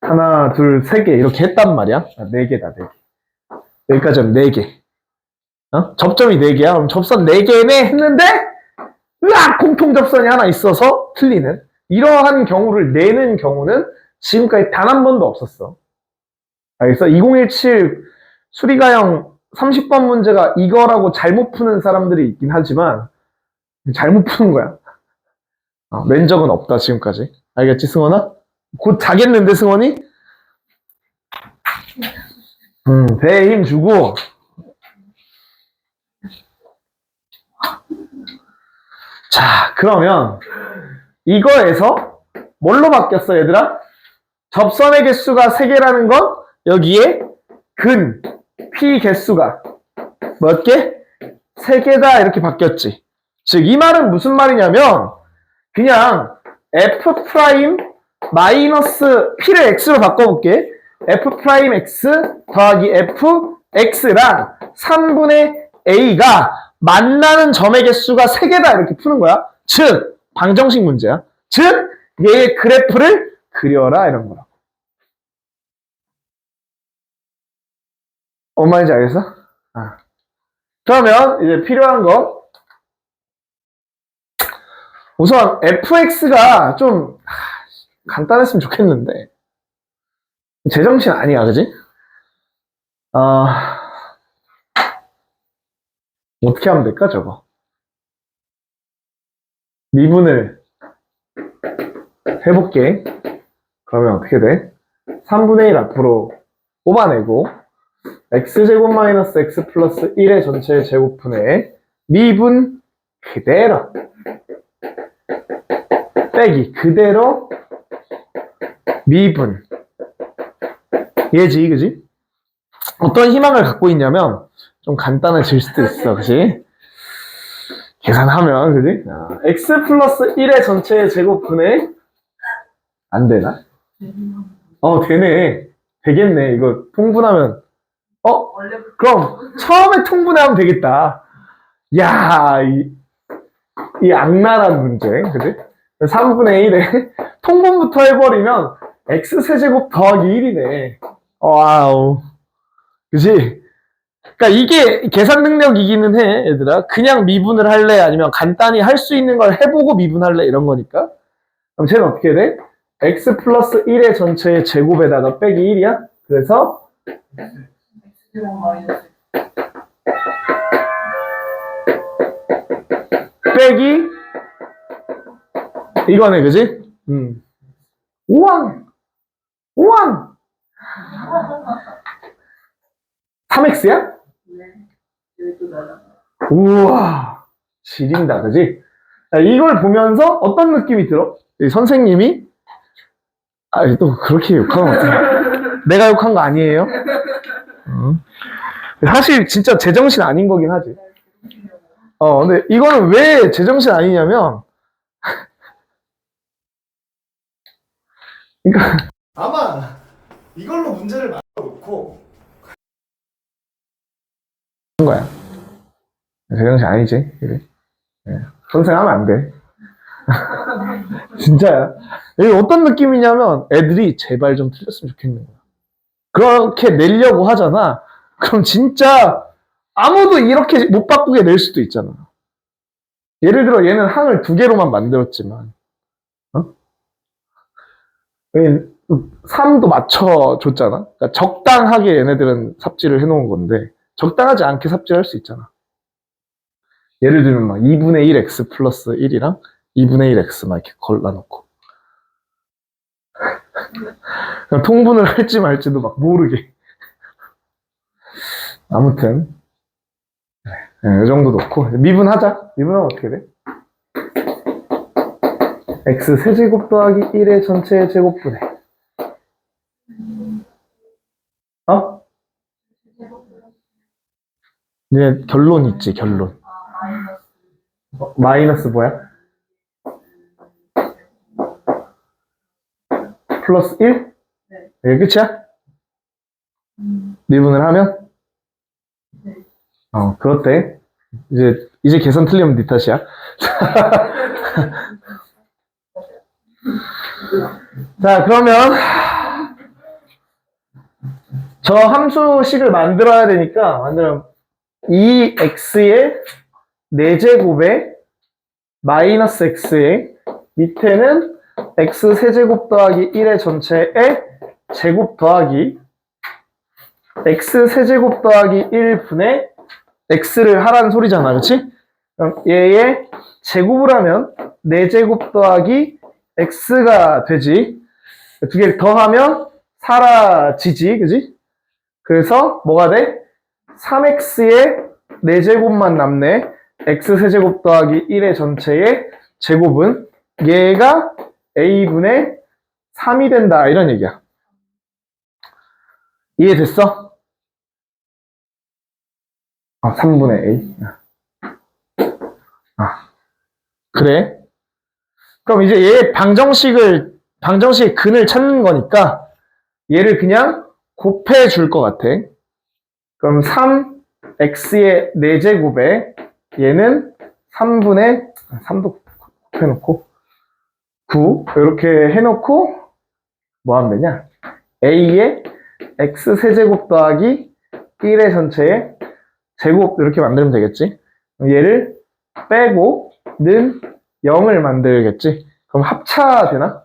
하나, 둘, 세 개 이렇게 했단 말이야. 네 개다, 네 개. 여기까지 하면 네 개. 접점이 네 개야. 그럼 접선 네 개네 했는데 으악! 공통 접선이 하나 있어서 틀리는 이러한 경우를 내는 경우는 지금까지 단 한 번도 없었어. 알겠어? 2017 수리가형 30번 문제가 이거라고 잘못 푸는 사람들이 있긴 하지만 잘못 푸는 거야. 낸 적은 없다, 지금까지. 알겠지, 승원아? 곧 자겠는데, 승원이? 배에 힘 주고. 자, 그러면 이거에서 뭘로 바뀌었어, 얘들아? 접선의 개수가 3개라는 건 여기에 근, P 개수가 몇 개? 3개다, 이렇게 바뀌었지. 즉, 이 말은 무슨 말이냐면 그냥 F' 마이너스 P를 X로 바꿔볼게. F'X 더하기 Fx랑 3분의 A가 만나는 점의 개수가 3개다, 이렇게 푸는 거야. 즉, 방정식 문제야. 즉, 얘의 그래프를 그려라, 이런 거라고. 뭔 말인지 알겠어? 아. 그러면 이제 필요한 거 우선 fx가 좀 간단했으면 좋겠는데 제정신 아니야, 그지? 어떻게 하면 될까, 저거? 미분을 해볼게. 그러면 어떻게 돼? 3분의 1 앞으로 뽑아내고 x제곱 마이너스 x 플러스 1의 전체 제곱분의 미분 그대로 빼기 그대로 미분 얘지, 그지? 어떤 희망을 갖고 있냐면 좀 간단해질 수도 있어, 그지? 계산하면, 그지? x 플러스 1의 전체 제곱분의 안 되나? 되네. 되겠네. 이거 통분하면 그럼 처음에 통분하면 되겠다. 야, 이 악랄한 문제, 그지? 3분의 1에 통분부터 해버리면 x세제곱 더하기 1이네. 와우. 그지? 그러니까 이게 계산 능력이기는 해, 얘들아. 그냥 미분을 할래? 아니면 간단히 할 수 있는 걸 해보고 미분할래? 이런 거니까. 그럼 쟤는 어떻게 돼? x 플러스 1의 전체의 제곱에다가 빼기 1이야? 그래서 빼기 이거네, 그지? 우왕! 우왕! 3x야? 우와, 지린다, 그지? 이걸 보면서 어떤 느낌이 들어? 선생님이 또 그렇게 욕하면 어떡해. 내가 욕한 거 아니에요? 사실 진짜 제정신 아닌 거긴 하지. 근데 이거는 왜 제정신 아니냐면 그러니까 아마 이걸로 문제를 만들어 놓고 한 거야. 제정신 아니지, 그래? 네. 선생하면 안 돼. 진짜야. 이게 어떤 느낌이냐면 애들이 제발 좀 틀렸으면 좋겠는 거야. 그렇게 내려고 하잖아. 그럼 진짜 아무도 이렇게 못 바꾸게 낼 수도 있잖아. 예를 들어 얘는 항을 2개로만 만들었지만 3도 맞춰줬잖아. 그러니까 적당하게 얘네들은 삽질을 해놓은 건데 적당하지 않게 삽질할 수 있잖아. 예를 들면 막 2분의 1 x 플러스 1이랑 2분의 1 x 막 이렇게 골라놓고 통분을 할지 말지도 막 모르게. 아무튼 이 정도 놓고 미분하자. 미분하면 어떻게 돼? x 세제곱 더하기 1의 전체 제곱분의 이제 결론 있지, 결론. 마이너스 뭐야? 플러스 1? 이게 끝이야? 미분을 하면? 그렇대. 이제 계산 틀리면 네 탓이야. 자, 그러면 저 함수식을 만들어야 되니까 2x의 4제곱에 마이너스 x의 밑에는 x 세제곱 더하기 1의 전체의 제곱 더하기 x 세제곱 더하기 1분의 x를 하라는 소리잖아, 그치? 그럼 얘의 제곱을 하면 4제곱 더하기 x가 되지. 2개 더하면 사라지지, 그지? 그래서 뭐가 돼? 3x의 4제곱만 남네. x 세제곱 더하기 1의 전체의 제곱은 얘가 a분의 3이 된다, 이런 얘기야. 이해됐어? 3분의 a. 그래. 그럼 이제 얘 방정식의 근을 찾는 거니까 얘를 그냥 곱해 줄 것 같아. 그럼 3x의 4제곱에 얘는 3분의 3도 곱해놓고 9 이렇게 해놓고 뭐 하면 되냐? a의 x 세제곱 더하기 1의 전체의 제곱 이렇게 만들면 되겠지. 얘를 빼고 는 0을 만들겠지. 그럼 합차 되나?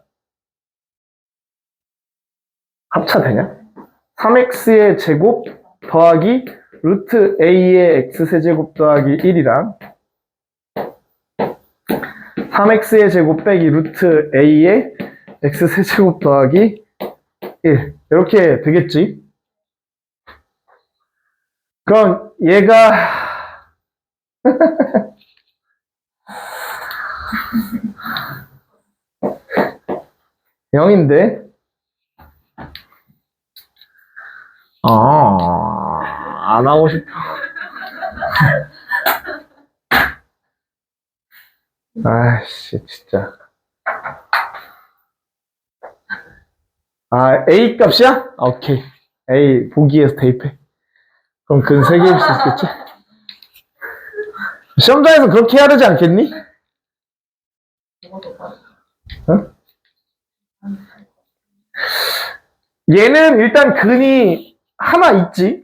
합차 되냐? 3x의 제곱 더하기 루트 a의 x세제곱 더하기 1이랑 3x의 제곱 빼기 루트 a의 x세제곱 더하기 1 이렇게 되겠지. 그럼 얘가 0인데 안 하고 싶어. 아이씨, 진짜. A 값이야? 오케이. A 보기에서 대입해. 그럼 근 3개일 수 있겠지? 시험장에서 그렇게 해야 되지 않겠니? 응? 얘는 일단 근이 하나 있지.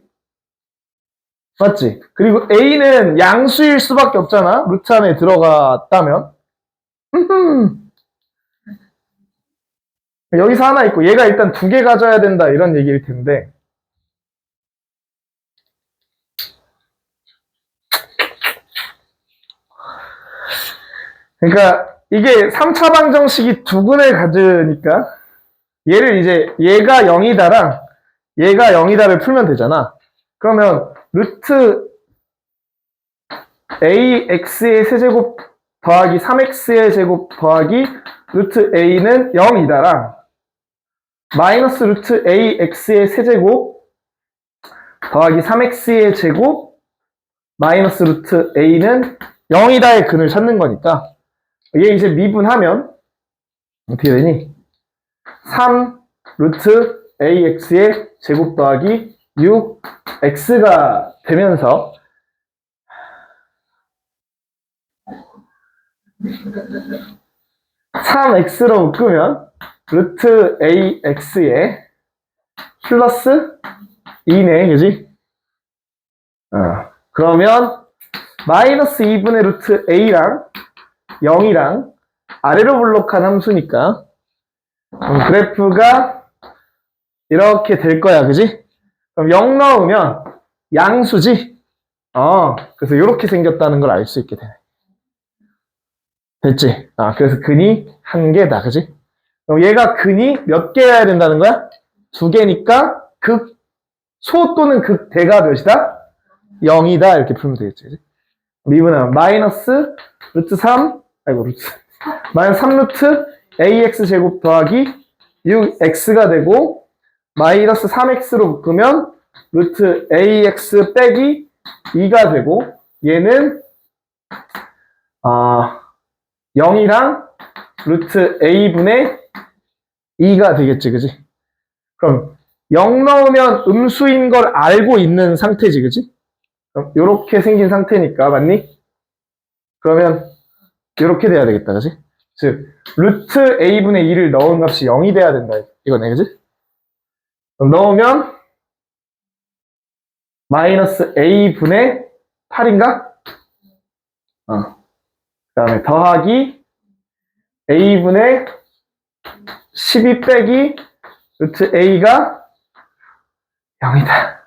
맞지? 그리고 A는 양수일 수밖에 없잖아. 루트 안에 들어갔다면. 여기서 하나 있고 얘가 일단 2개 가져야 된다 이런 얘기일 텐데. 그러니까 이게 3차 방정식이 2근을 가지니까 얘를 이제 얘가 0이다랑 얘가 0이다를 풀면 되잖아. 그러면 루트 ax의 세제곱 더하기 3x의 제곱 더하기 루트 a는 0이다랑 마이너스 루트 ax의 세제곱 더하기 3x의 제곱 마이너스 루트 a는 0이다의 근을 찾는 거니까 얘 이제 미분하면 어떻게 되니? 3 루트 ax의 제곱 더하기 6x가 되면서 3x로 묶으면 루트 ax에 플러스 2네, 그지? 그러면 마이너스 2분의 루트 a랑 0이랑 아래로 블록한 함수니까 그래프가 이렇게 될 거야, 그지? 그럼 0 넣으면 양수지? 그래서 이렇게 생겼다는 걸 알 수 있게 되네. 됐지? 그래서 근이 1개다, 그지? 그럼 얘가 근이 몇 개여야 된다는 거야? 2개니까 소 또는 극대가 몇이다? 0이다, 이렇게 풀면 되겠지, 그지? 미분하면 마이너스 루트 3, 마이너스 3 루트 ax 제곱 더하기 6x가 되고 마이너스 3x로 묶으면 루트 ax 빼기 2가 되고 얘는 0이랑 루트 a분의 2가 되겠지, 그지? 그럼 0 넣으면 음수인 걸 알고 있는 상태지, 그지? 그럼 요렇게 생긴 상태니까, 맞니? 그러면 요렇게 돼야 되겠다, 그지? 즉 루트 a분의 2를 넣은 값이 0이 돼야 된다, 이거네, 그지? 그럼 넣으면 마이너스 a분의 8인가? 그 다음에 더하기 a분의 12 빼기 루트 a가 0이다.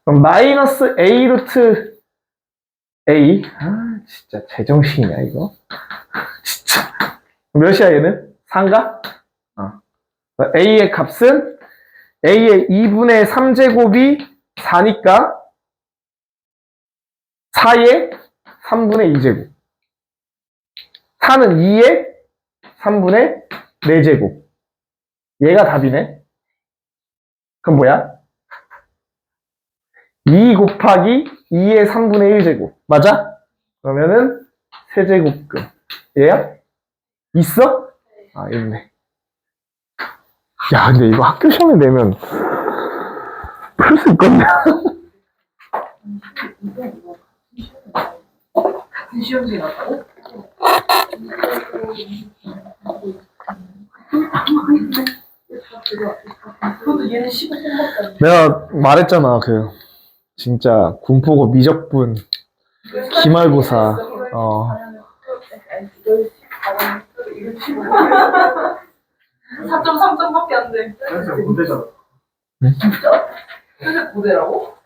그럼 마이너스 a 루트 a 진짜 제정신이야 이거. 진짜 몇이야 얘는? 4인가? a의 값은 a의 2분의 3제곱이 4니까 4의 3분의 2제곱 4는 2의 3분의 4제곱 얘가 답이네. 그럼 뭐야? 2 곱하기 2의 3분의 1제곱 맞아? 그러면은 세제곱근 얘야? 있어? 있네. 야 근데 이거 학교 시험에 내면 풀 수 있겠네. 같은 시험지 나왔다고? 그것도 얘는 15분밖에 안 돼. 내가 말했잖아, 진짜, 군포고 미적분, 기말고사, 어. 4.3점밖에 안 돼. 진짜 못되잖아. 진짜? 그래서 고대라고?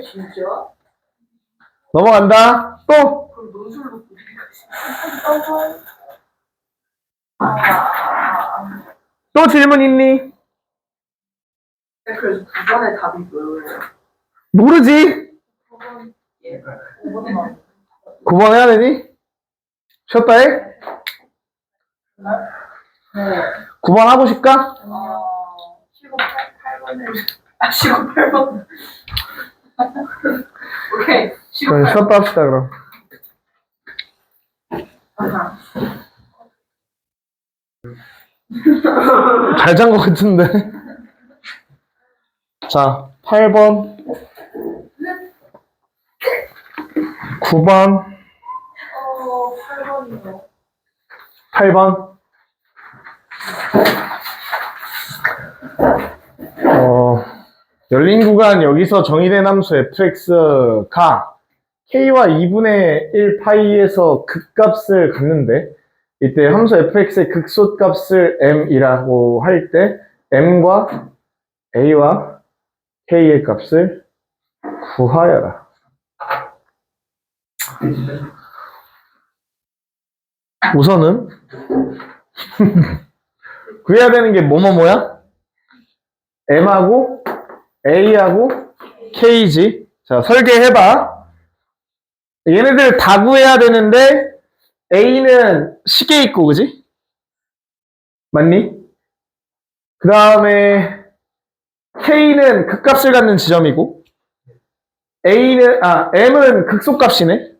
진짜? 넘어간다. 또! 그럼 논술로 고대가 또 질문 있니? 그래서 9번의 답이 뭐예요? 모르지? 9번, 예. 5번만. 9번 해야 되니? 쉬었다 해? 네. 9번 하고 싶까? 15, 8번을. 15, 8번. 오케이. 15, 그럼 8번. 쉬었다 합시다, 그럼. 아하. 잘 잔 것 같은데. 자, 8번. 9번. 8번이요. 8번. 열린 구간 여기서 정의된 함수 fx가 k와 2분의 1 파이에서 극값을 갖는데 이때 함수 fx의 극소값을 m이라고 할 때 m과 a와 k의 값을 구하여라. 우선은 구해야 되는 게 뭐뭐뭐야? m하고 a하고 k지. 자, 설계해봐. 얘네들 다 구해야 되는데 a는 식에 있고, 그지? 맞니? 그 다음에 k는 극값을 갖는 지점이고 m은 극소값이네.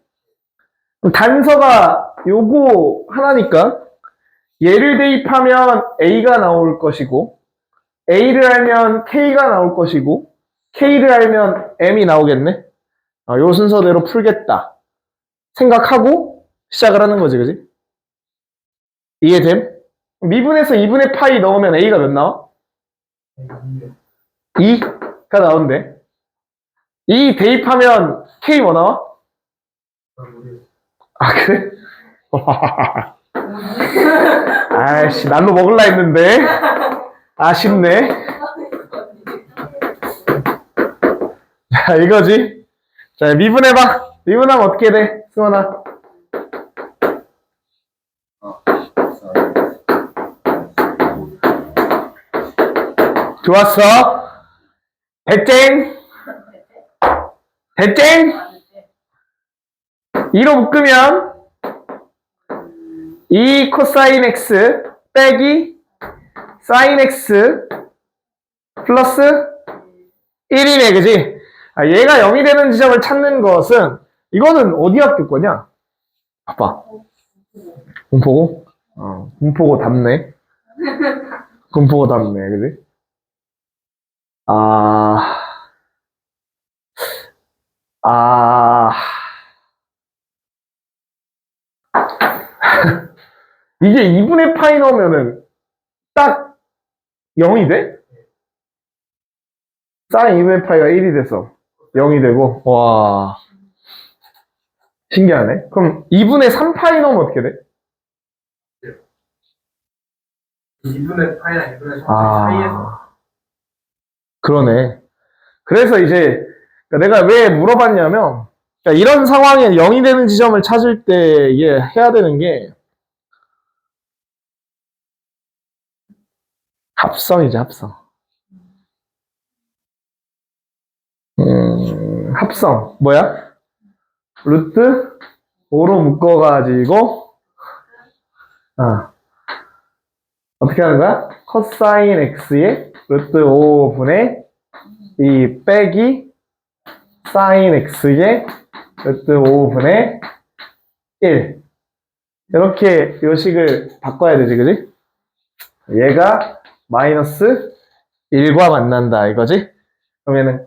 그럼 단서가 요거 하나니까 얘를 대입하면 a가 나올 것이고 a를 알면 k가 나올 것이고 k를 알면 m이 나오겠네. 요 순서대로 풀겠다 생각하고 시작을 하는 거지, 그지? 이해됨? 미분에서 2분의 파이 넣으면 a가 몇 나와? 2가 나온대. 2 대입하면 k 뭐 나와? 아, 그래? 아이씨, 날로 먹을라 했는데. 아쉽네. 자, 이거지. 자, 미분해봐. 미분하면 어떻게 돼? 승원아. 좋았어. 대쨍. 대쨍. 2로 묶으면 2 코사인 x 빼기 사인 x 플러스 1이네, 그지? 얘가 0이 되는 지점을 찾는 것은 이거는 어디 학교 거냐? 봐봐. 군포고? 군포고 답네. 군포고 답네, 그지? 이게 2분의 파이 넣으면은 딱 0이 돼? 사인 2분의 파이가 1이 돼서 0이 되고, 와. 신기하네. 그럼 2분의 3파이 넣으면 어떻게 돼? 2분의 파이랑 2분의 3 사이에서 그러네. 그래서 이제 내가 왜 물어봤냐면 그러니까 이런 상황에 0이 되는 지점을 찾을 때 이게 해야 되는 게 합성이지, 합성. 합성. 뭐야? 루트 5로 묶어가지고 어떻게 하는 거야? 코사인 x의 루트 5분의 2 빼기 사인 x의 루트 5분의 1 이렇게 요식을 바꿔야 되지, 그지? 얘가 마이너스 1과 만난다 이거지? 그러면은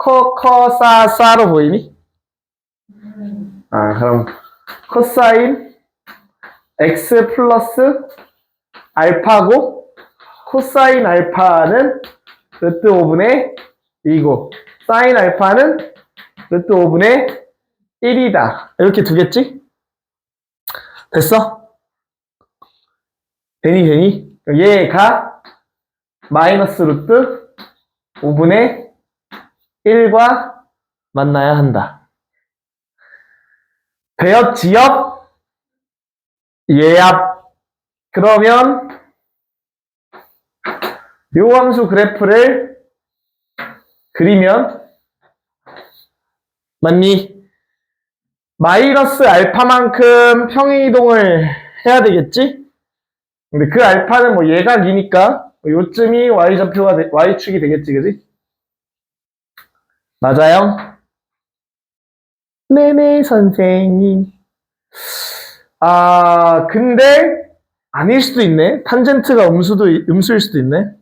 사로 보이니? 그럼 코사인 x 플러스 알파고 코사인 알파는 루트 5분의 2고 사인 알파는 루트 5분의 1이다. 이렇게 두겠지? 됐어? 되니? 얘가 마이너스 루트 5분의 1과 만나야 한다. 되었지요? 예압. 그러면 요 함수 그래프를 그리면 맞니? 마이너스 알파만큼 평행이동을 해야 되겠지? 근데 그 알파는 뭐 예각이니까 요쯤이 y좌표가 y축이 되겠지, 그지? 맞아요? 네네, 선생님. 근데 아닐 수도 있네. 탄젠트가 음수일 수도 있네.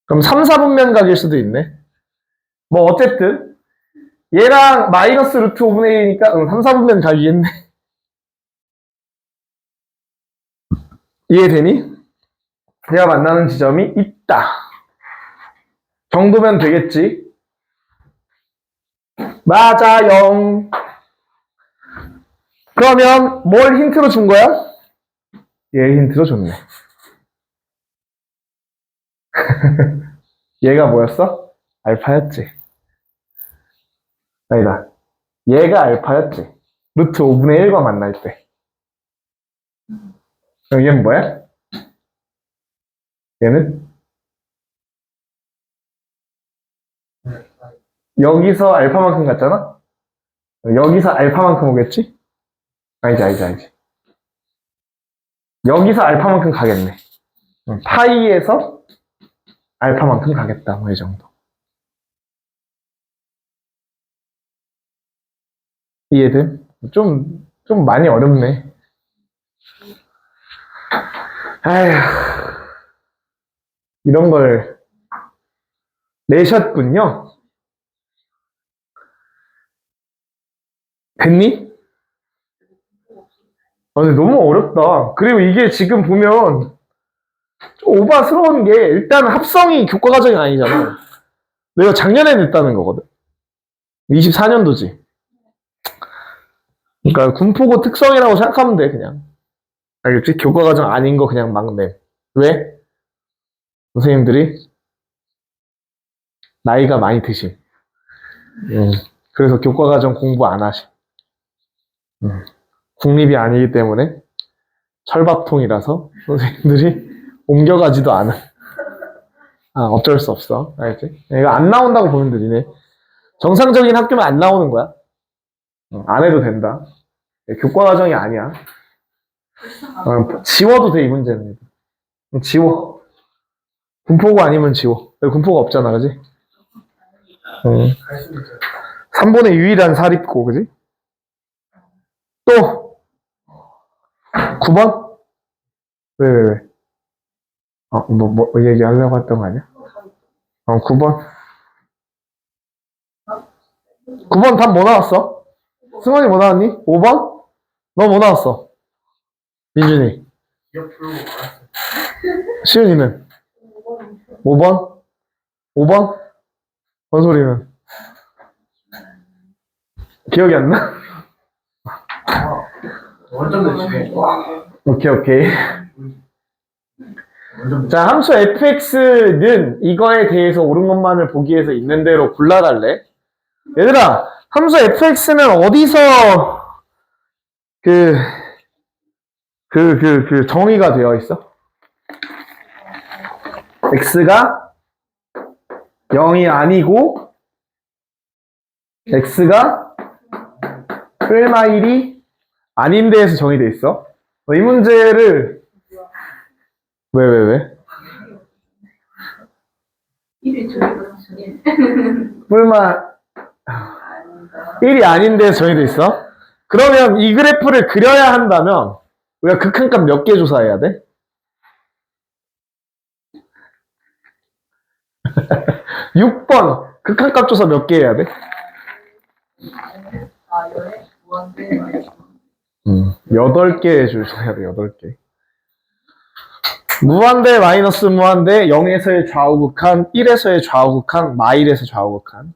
그럼 3, 4분면 각일 수도 있네. 뭐 어쨌든 얘랑 마이너스 루트 5분의 1이니까 3, 4분면 각이겠네. 이해되니? 얘가 만나는 지점이 있다. 정도면 되겠지? 맞아요. 그러면 뭘 힌트로 준 거야? 얘 힌트로 줬네. 얘가 뭐였어? 알파였지. 아니다. 얘가 알파였지. 루트 5분의 1과 만날 때. 그럼 얘는 뭐야? 얘는? 여기서 알파만큼 갔잖아? 여기서 알파만큼 오겠지? 아니지. 여기서 알파만큼 가겠네. 파이에서 알파만큼 가겠다. 뭐 이 정도. 이해돼? 좀 많이 어렵네. 아휴. 이런 걸 내셨군요. 됐니? 근데 너무 어렵다. 그리고 이게 지금 보면 좀 오바스러운 게 일단 합성이 교과 과정이 아니잖아. 내가 작년에 냈다는 거거든. 24년도지. 그러니까 군포고 특성이라고 생각하면 돼, 그냥. 알겠지? 교과 과정 아닌 거 그냥 막 내. 왜? 선생님들이 나이가 많이 드심. 그래서 교과 과정 공부 안 하심. 국립이 아니기 때문에 철밥통이라서 선생님들이 옮겨가지도 않아. 어쩔 수 없어. 알겠지? 이거 안 나온다고 보면 되지. 정상적인 학교면 안 나오는 거야. 안 해도 된다. 교과 과정이 아니야. 지워도 돼, 이 문제는. 지워. 군포고 아니면 지워. 군포가 없잖아, 그지? 3번의 유일한 사립고, 그지? 또 9번? 왜? 뭐 얘기하려고 했던 거 아니야? 9번. 9번 답 뭐 나왔어? 승원이 뭐 나왔니? 5번? 너 뭐 나왔어? 민준이. 시은이는? 5번? 5번? 원소리는? 기억이 안 나? 원점도 집에. 오케이. 자, 함수 fx는 이거에 대해서 옳은 것만을 보기 위해서 있는 대로 골라달래. 얘들아, 함수 fx는 어디서 정의가 되어 있어? x가 0이 아니고 x가 끌마 1이 아닌 데에서 정의되어 있어. 이 문제를 왜? 1이 끌마 1이 아닌 데에서 정의되어 있어. 그러면 이 그래프를 그려야 한다면 우리가 극한값 몇 개 조사해야 돼? 6번 극한값 조사 몇 개 해야 돼? 8개 줄서야 돼, 8개. 무한대 마이너스 무한대 0에서의 좌우극한 1에서의 좌우극한 마일에서 좌우극한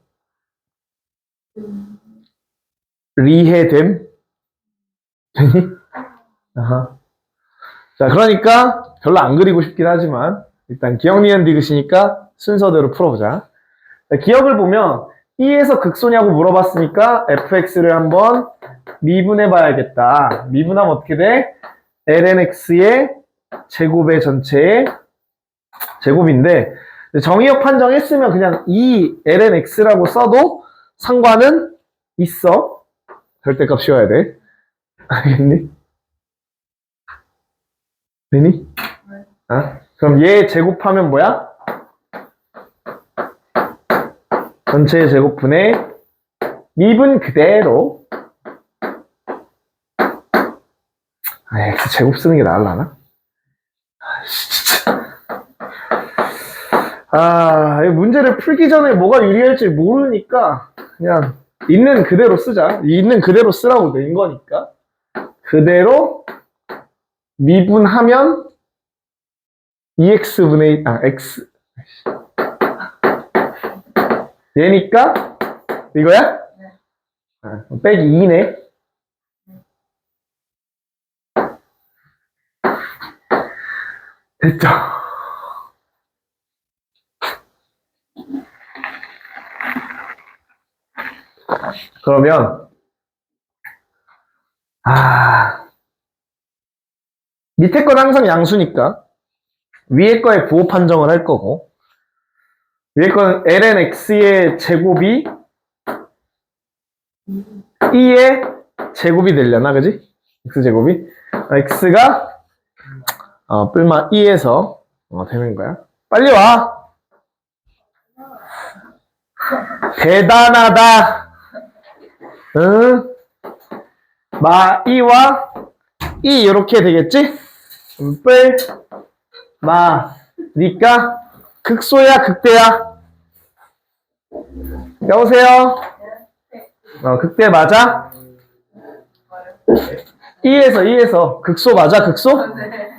리해됨 되니? 아하. 자, 그러니까 별로 안 그리고 싶긴 하지만 일단 기억 니은 디귿이니까 순서대로 풀어보자. 자, 기억을 보면 2에서 극소냐고 물어봤으니까 fx를 한번 미분해 봐야겠다. 미분하면 어떻게 돼? lnx의 제곱의 전체의 제곱인데 정의역 판정했으면 그냥 이 lnx라고 써도 상관은 있어. 절대값 씌워야 돼. 알겠니? 되니? 아? 그럼 얘 제곱하면 뭐야? 전체의 제곱분의 미분 그대로 x 제곱 쓰는 게 나을라나? 진짜. 이 문제를 풀기 전에 뭐가 유리할지 모르니까 그냥 있는 그대로 쓰자. 있는 그대로 쓰라고 낸 거니까 그대로 미분하면 EX분의 X 얘니까 이거야? 빼기 2네. 됐죠? 그러면 밑에 건 항상 양수니까 위에 거에 부호 판정을 할 거고 위에 거는 lnx의 제곱이 2의 제곱이 되려나 그지? x제곱이 x가 뿔마 2에서 되는 거야. 빨리 와. 대단하다. 응? 마 2와 2 이렇게 되겠지? 뿔 마 니까 극소야 극대야? 여보세요? 극대 맞아? 2에서 극소 맞아 극소? 네.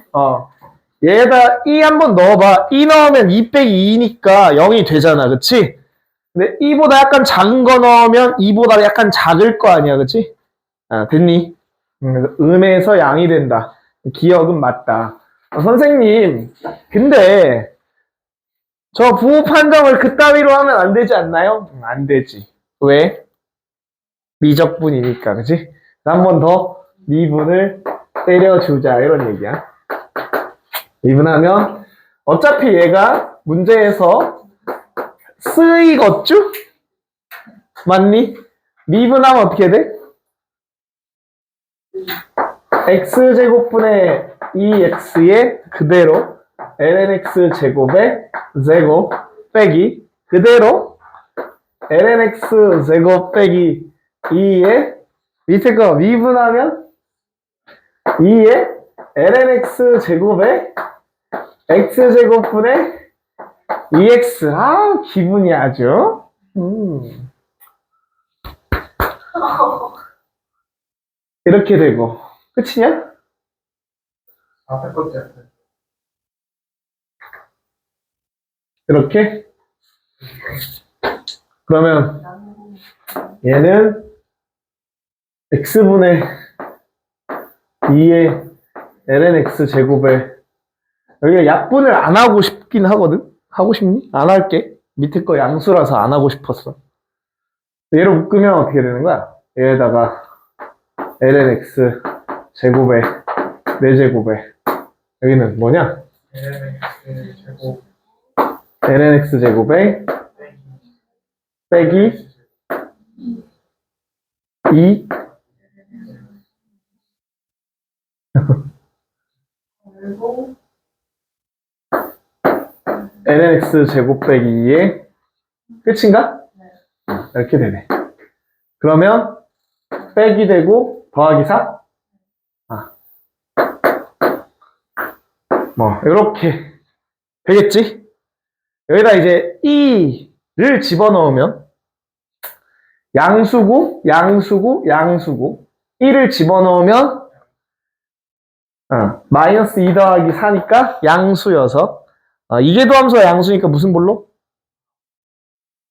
얘에다 2 한번 넣어봐. 2 넣으면 2 빼기 2니까 0이 되잖아 그치? 근데 2보다 약간 작은 거 넣으면 2보다 약간 작을 거 아니야 그치? 됐니? 음에서 양이 된다. 기억은 맞다. 선생님 근데 저 부호 판정을 그따위로 하면 안 되지 않나요? 안 되지. 왜? 미적분이니까 그치? 한 번 더 미분을 때려주자 이런 얘기야. 미분하면 어차피 얘가 문제에서 쓰이겠죠? 맞니? 미분하면 어떻게 돼? x제곱분의 2x의 그대로 lnx 제곱의 제곱 빼기 그대로 lnx 제곱 빼기 2의 밑에 거 미분하면 2의 lnx 제곱의 x제곱분의 2x 기분이 아주 이렇게 되고 끝이냐? 앞에 것째. 이렇게 그러면 얘는 x분의 2의 lnx 제곱에 여기가 약분을 안 하고 싶긴 하거든? 하고 싶니? 안 할게. 밑에 거 양수라서 안 하고 싶었어. 얘로 묶으면 어떻게 되는 거야? 얘에다가 lnx 제곱에 4제곱에 여기는 뭐냐? lnx 제곱 lnx 제곱에 빼기 2 그리고 lnx 제곱 빼기 2의 끝인가? 이렇게 되네. 그러면 빼기 되고 더하기 4? 뭐 이렇게 되겠지? 여기다 이제 2를 집어넣으면 양수고 1을 집어넣으면 마이너스 2 더하기 4니까 양수여서 이계도함수가 양수니까 무슨 볼로?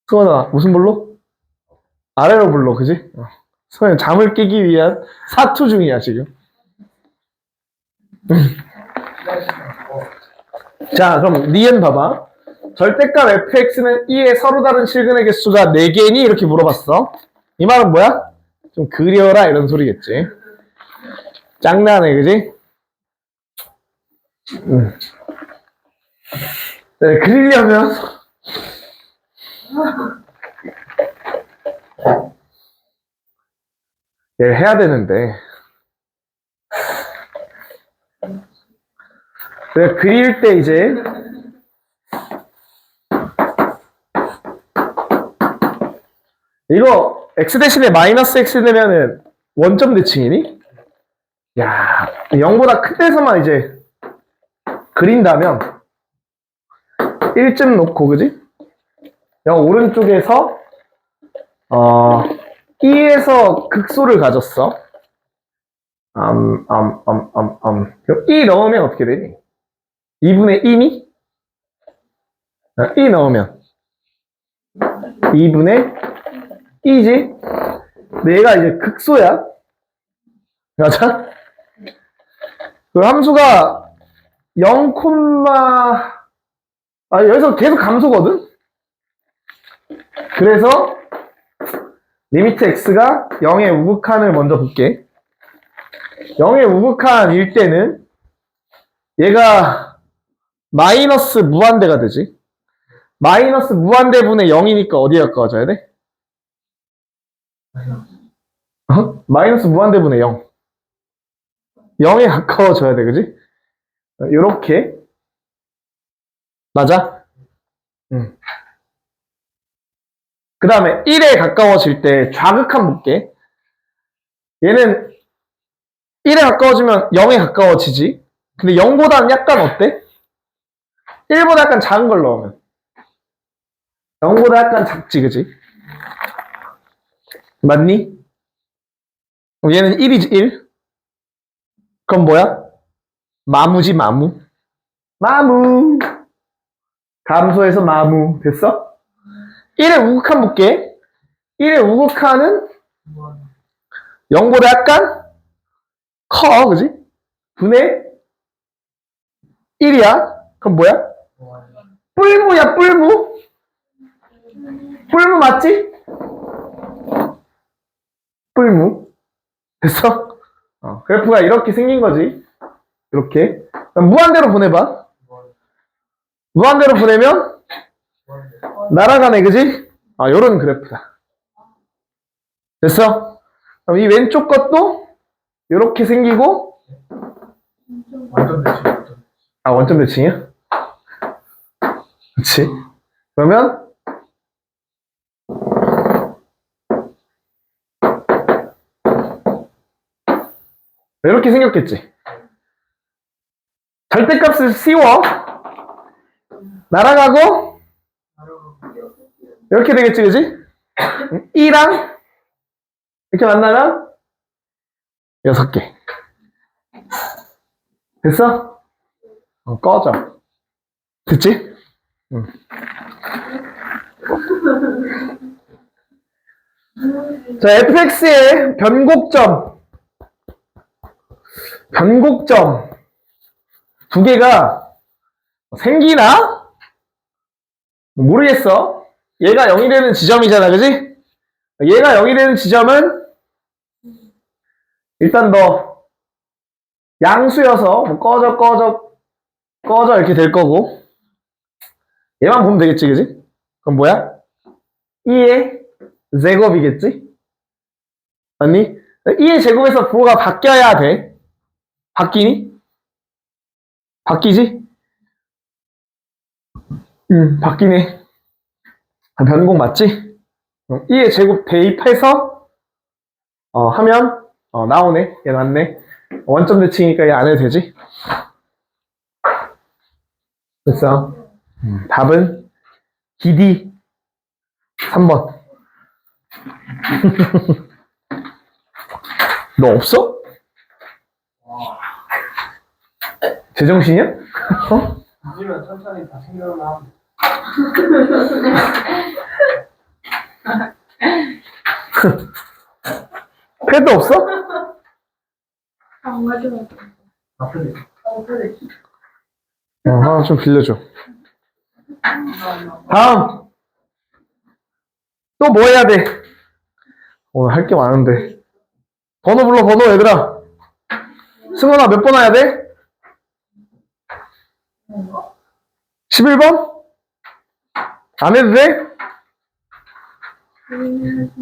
승원아 무슨 볼로? 아래로 볼로 그지? 승원이 잠을 깨기 위한 사투 중이야 지금. 자 그럼 니은 봐봐. 절대값 fx는 2의 서로 다른 실근의 개수가 4개니? 이렇게 물어봤어. 이 말은 뭐야? 좀 그려라 이런 소리겠지. 짱나네 그지? 네, 그리려면 얘를 해야 되는데 내가 그릴 때 이제 이거 x 대신에 마이너스 x 내면은 원점 대칭이니? 야, 0보다 큰 데서만 이제 그린다면 1점 놓고 그지? 0 오른쪽에서 2에서 극소를 가졌어. 2 넣으면 어떻게 되니? 2분의 2니? 2 넣으면 2분의 2지? 근데 얘가 이제 극소야. 맞아? 그 함수가 0, 여기서 계속 감소거든? 그래서 리미트 x가 0의 우극한을 먼저 볼게. 0의 우극한일 때는 얘가 마이너스 무한대가 되지. 마이너스 무한대분의 0이니까 어디에 가까워져야 돼? 마이너스 무한대분의 0. 0에 가까워져야 돼, 그지? 요렇게. 맞아? 그 다음에 1에 가까워질 때 좌극한 볼게. 얘는 1에 가까워지면 0에 가까워지지. 근데 0보다는 약간 어때? 1보다 약간 작은 걸 넣으면 0보다 약간 작지, 그지? 맞니? 그럼 얘는 1이지, 1. 그럼 뭐야? 마무지, 마무. 마무. 감소해서 마무. 됐어? 1의 우극한 볼게. 1의 우극한은 0보다 약간 커, 그지? 분의 1이야. 그럼 뭐야? 뿔무야, 뿔무? 뿔무 맞지? 뿔무. 됐어? 그래프가 이렇게 생긴 거지. 이렇게. 그럼 무한대로 보내봐. 무한대로 보내면 날아가네, 그지? 요런 그래프다. 됐어? 그럼 이 왼쪽 것도 이렇게 생기고 완전 대칭. 원점 대칭이야? 그치? 그러면 이렇게 생겼겠지? 절대값을 씌워 날아가고 이렇게 되겠지, 그지? 2랑 이렇게 만나면 6개. 됐어? 꺼져. 됐지? 자, fx의 변곡점 두 개가 생기나? 모르겠어. 얘가 0이 되는 지점이잖아, 그지? 얘가 0이 되는 지점은 일단 너 양수여서 뭐 꺼져 이렇게 될 거고 얘만 보면 되겠지, 그지? 그럼 뭐야? 2의 제곱이겠지? 아니? 2의 제곱에서 부호가 바뀌어야 돼. 바뀌니? 바뀌지? 바뀌네. 변공 맞지? 2의 제곱 대입해서 하면 나오네. 얘 맞네. 원점 대칭이니까 얘 안 해도 되지? 됐어. 답은 DD 3번. 너 없어? 제정신이야? 늦으면 천천히 다 챙겨오면 하면 패드 없어? 아, 맞아. 앞에 그래. 하나 좀 빌려줘. 다음! 또 뭐 해야 돼? 오늘 할 게 많은데. 번호 불러, 번호, 얘들아. 승원아, 몇 번 해야 돼? 11번? 안 해도 돼? 재밌는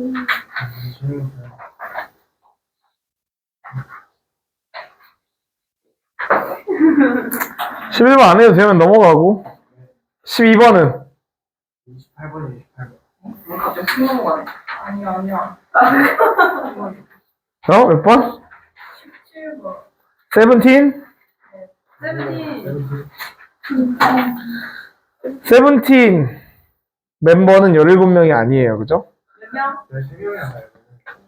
11번 안 해도 되면 넘어가고. 12번은? 28번이 28번. 갑자기 술 넘어가네. 아니야. 몇 번? 17번. 17? 세븐틴. 17 멤버는 17명이 아니에요. 그죠? 몇 명? 13명이 안 가요.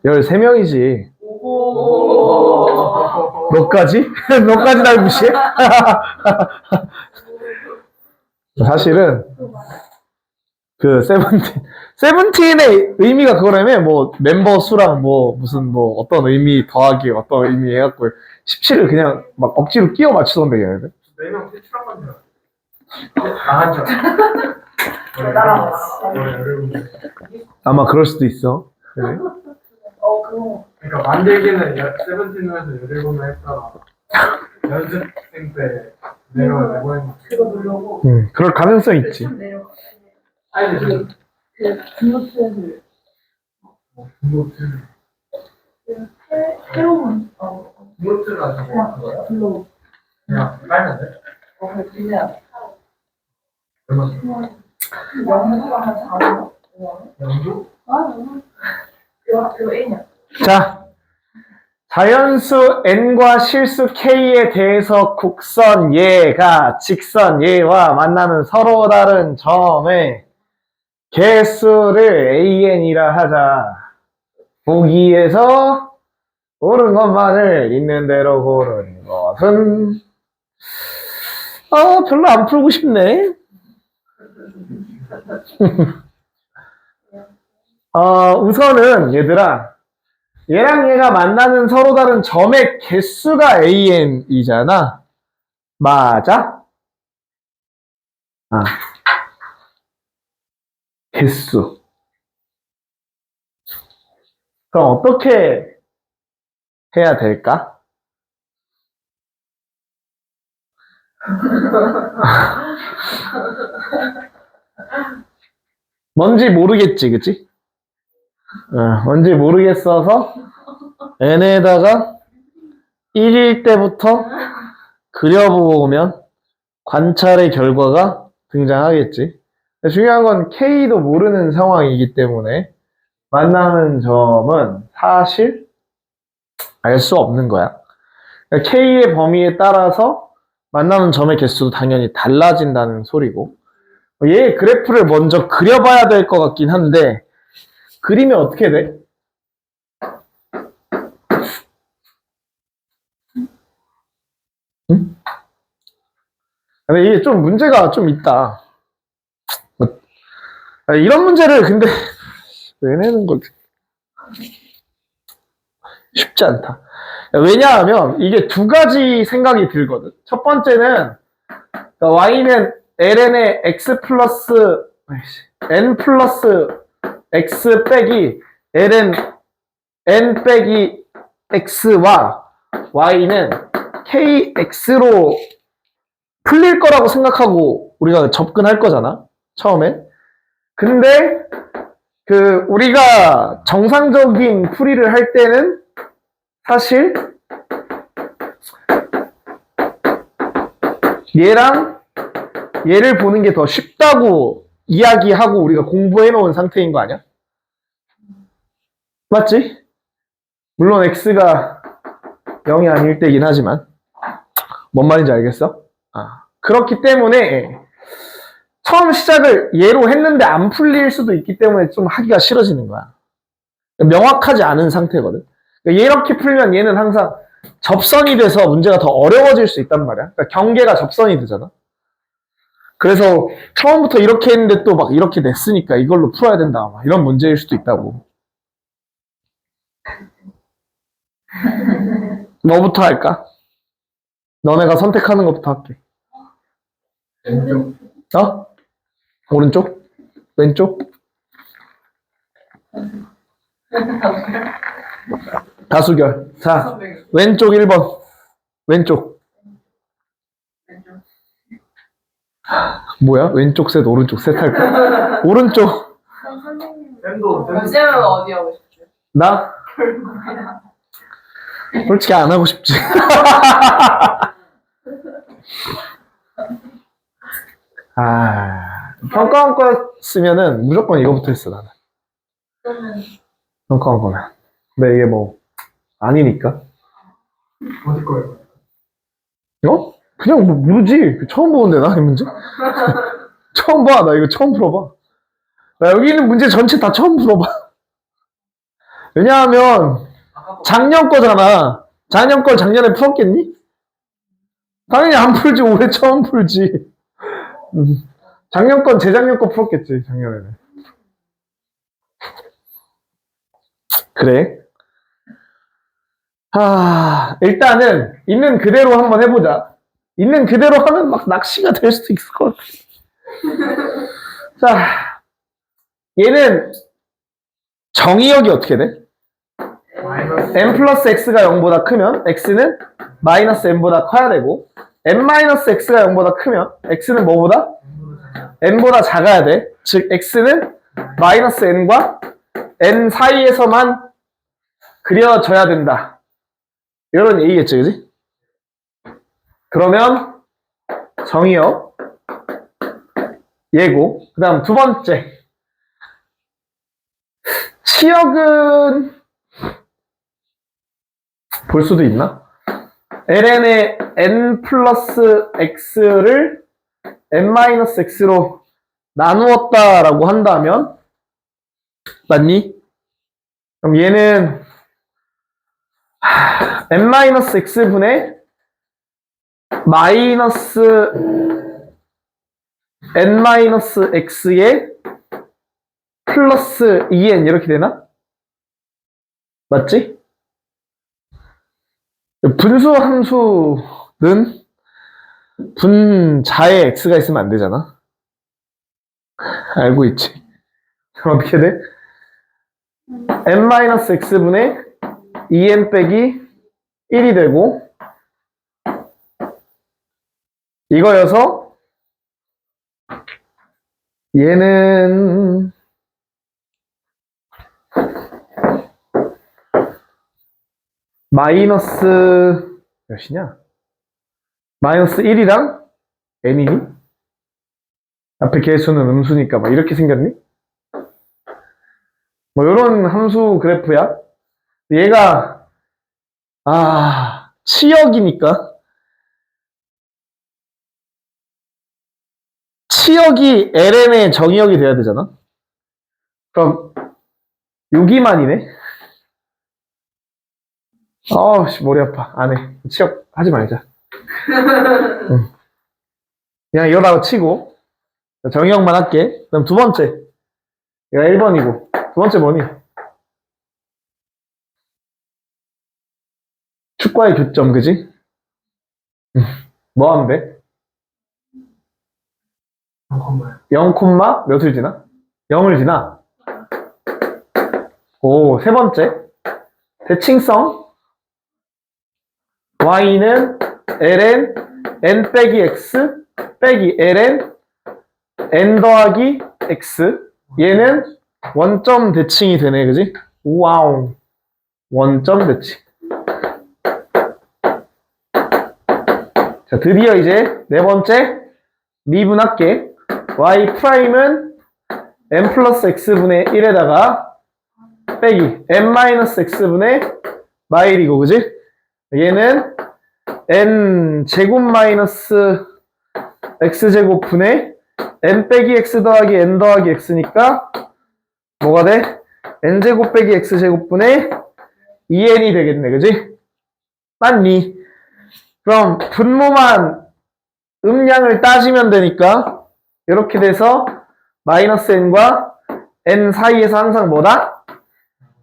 13명이지. 오. 너까지? 너까지 날 무시해? 사실은 그 세븐틴의 의미가 그거라며 뭐 멤버 수랑 뭐 무슨 뭐 어떤 의미 더하기 어떤 의미 해갖고 17을 그냥 막 억지로 끼워 맞추던데 얘네들. 4명 퇴출한 건 줄 알았어. 나간 줄 알았어. 따라왔어. 아마 그럴 수도 있어. 그래. 그거. 그러니까 만들기는 세븐틴에서 17명 했다가 연습생 때 내보낸 거. 그거 누르고. 그럴 가능성 있지. 좀 내려가. 아니, 저 분노트를. 새로운, 노트가 저거 불러. 그냥 빨면 돼? 그걸 빌려야 얼마? 영수가 한 4만 연두? 그거 A냐? 자, 자연수 n과 실수 k에 대해서 곡선 얘가 직선 얘와 만나는 서로 다른 점의 개수를 an이라 하자. 보기에서 옳은 것만을 있는 대로 고르는 것은 별로 안 풀고 싶네. 우선은 얘들아 얘랑 얘가 만나는 서로 다른 점의 개수가 an이잖아. 맞아? 개수. 그럼 어떻게 해야 될까? 뭔지 모르겠지, 그치? 뭔지 모르겠어서 n에다가 1일 때부터 그려보고 오면 관찰의 결과가 등장하겠지. 중요한 건 K도 모르는 상황이기 때문에 만나는 점은 사실 알 수 없는 거야. K의 범위에 따라서 만나는 점의 개수도 당연히 달라진다는 소리고, 얘 그래프를 먼저 그려봐야 될 것 같긴 한데 그리면 어떻게 돼? 응? 근데 이게 좀 문제가 좀 있다. 이런 문제를 근데 왜 내는 거지? 쉽지 않다. 왜냐하면 이게 두 가지 생각이 들거든. 첫 번째는 y는 ln의 x 플러스 n 플러스 x 빼기 ln n 빼기 x와 y는 kx로 풀릴 거라고 생각하고 우리가 접근할 거잖아, 처음에. 근데 우리가 정상적인 풀이를 할 때는 사실 얘랑 얘를 보는 게 더 쉽다고 이야기하고 우리가 공부해 놓은 상태인 거 아니야? 맞지? 물론 x가 0이 아닐 때긴 하지만 뭔 말인지 알겠어? 그렇기 때문에 처음 시작을 얘로 했는데 안 풀릴 수도 있기 때문에 좀 하기가 싫어지는 거야. 명확하지 않은 상태거든. 이렇게 풀면 얘는 항상 접선이 돼서 문제가 더 어려워질 수 있단 말이야. 그러니까 경계가 접선이 되잖아. 그래서 처음부터 이렇게 했는데 또 막 이렇게 냈으니까 이걸로 풀어야 된다. 막 이런 문제일 수도 있다고. 뭐부터 할까? 너네가 선택하는 것부터 할게. 왼쪽. 어? 오른쪽? 왼쪽? 다수결. 자, 왼쪽 1번. 왼쪽. 뭐야? 왼쪽 셋, 오른쪽 셋 할까? 오른쪽. 선생님. 쌤도 쌤은 어디 하고 싶어요? 나? 솔직히 안 하고 싶지. 평가원 거 쓰면은 무조건 이거부터 했어, 나는. 그러면 평가원 거면. 근데 이게 뭐, 아니니까. 어디 거예요? 어? 그냥 뭐 모르지. 처음 보는데, 나, 이 문제? 처음 봐. 나 이거 처음 풀어봐. 나 여기 있는 문제 전체 다 처음 풀어봐. 왜냐하면, 작년 거잖아. 작년 걸 작년에 풀었겠니? 당연히 안 풀지. 올해 처음 풀지. 작년 건 재작년 거 풀었겠지. 작년에는. 그래. 일단은 있는 그대로 한번 해보자. 있는 그대로 하면 막 낚시가 될 수도 있을 것 같아. 자, 얘는 정의역이 어떻게 돼? 마이너스 n 플러스 x가 0보다 크면 x는 마이너스 n보다 커야 되고 n 마이너스 x가 0보다 크면 x는 뭐보다? n보다 작아야 돼. 즉 x는 마이너스 n과 n 사이에서만 그려져야 된다. 이런 얘기겠지, 그지? 그러면 정의역 얘고, 그 다음 두 번째 치역은 볼 수도 있나? ln의 n 플러스 x를 n 마이너스 x로 나누었다라고 한다면 맞니? 그럼 얘는 n 마이너스 x분의 마이너스 n 마이너스 x의 플러스 2n 이렇게 되나? 맞지? 분수 함수는 분자에 x가 있으면 안 되잖아. 알고 있지? 그럼 어떻게 돼? n-x분의 2n 빼기 1이 되고 이거여서 얘는 마이너스 몇이냐? 마이너스 1이랑 n이니? 앞에 개수는 음수니까 막 이렇게 생겼니? 뭐 이런 함수 그래프야. 얘가 치역이니까 치역이 ln의 정의역이 돼야 되잖아. 그럼 여기만이네. 아우씨 머리 아파. 안 해. 치역 하지 말자. 응. 그냥 이러다가 치고 정의역만 할게. 그럼 두 번째 얘가 1번이고 두 번째 뭐니? 축과의 교점, 그지? 뭐 하면 돼? 0, 몇을 지나? 0을 지나? 오, 세 번째. 대칭성. y는 ln n 빼기 x 빼기 ln n 더하기 x. 얘는 원점 대칭이 되네, 그지? 와우. 원점 대칭. 자, 드디어 이제 네 번째 미분할게. y''은 n 플러스 x분의 1에다가 빼기 n 마이너스 x분의 마일이고, 그지? 얘는 n 제곱 마이너스 x제곱분의 n 빼기 x 더하기 n 더하기 x니까 뭐가 돼? n제곱 빼기 x제곱분의 2n이 되겠네, 그지? 맞니? 그럼 분모만 음량을 따지면 되니까 이렇게 돼서 마이너스 n과 n 사이에서 항상 뭐다?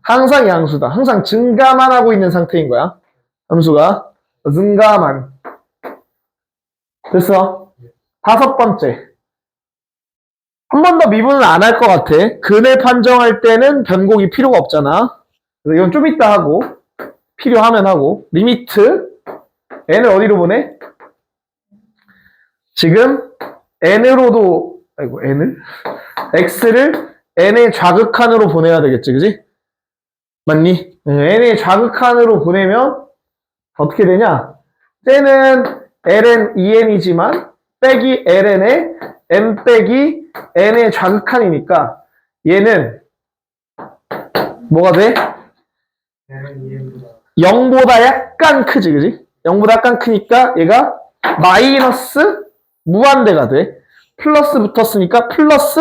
항상 양수다. 항상 증가만 하고 있는 상태인 거야. 함수가 증가만. 됐어? 다섯 번째. 한 번 더 미분은 안 할 것 같아. 근을 판정할 때는 변곡이 필요가 없잖아. 그래서 이건 좀 이따 하고 필요하면 하고 리미트 n을 어디로 보내? 지금 n으로도 아이고 n을 x를 n의 좌극한으로 보내야 되겠지, 그지? 맞니? n의 좌극한으로 보내면 어떻게 되냐? 쟤는 ln 2n이지만 빼기 ln의 n 빼기 n의 좌극한이니까 얘는 뭐가 돼? 0보다 약간 크지, 그지? 0보다 약간 크니까 얘가 마이너스 무한대가 돼. 플러스 붙었으니까 플러스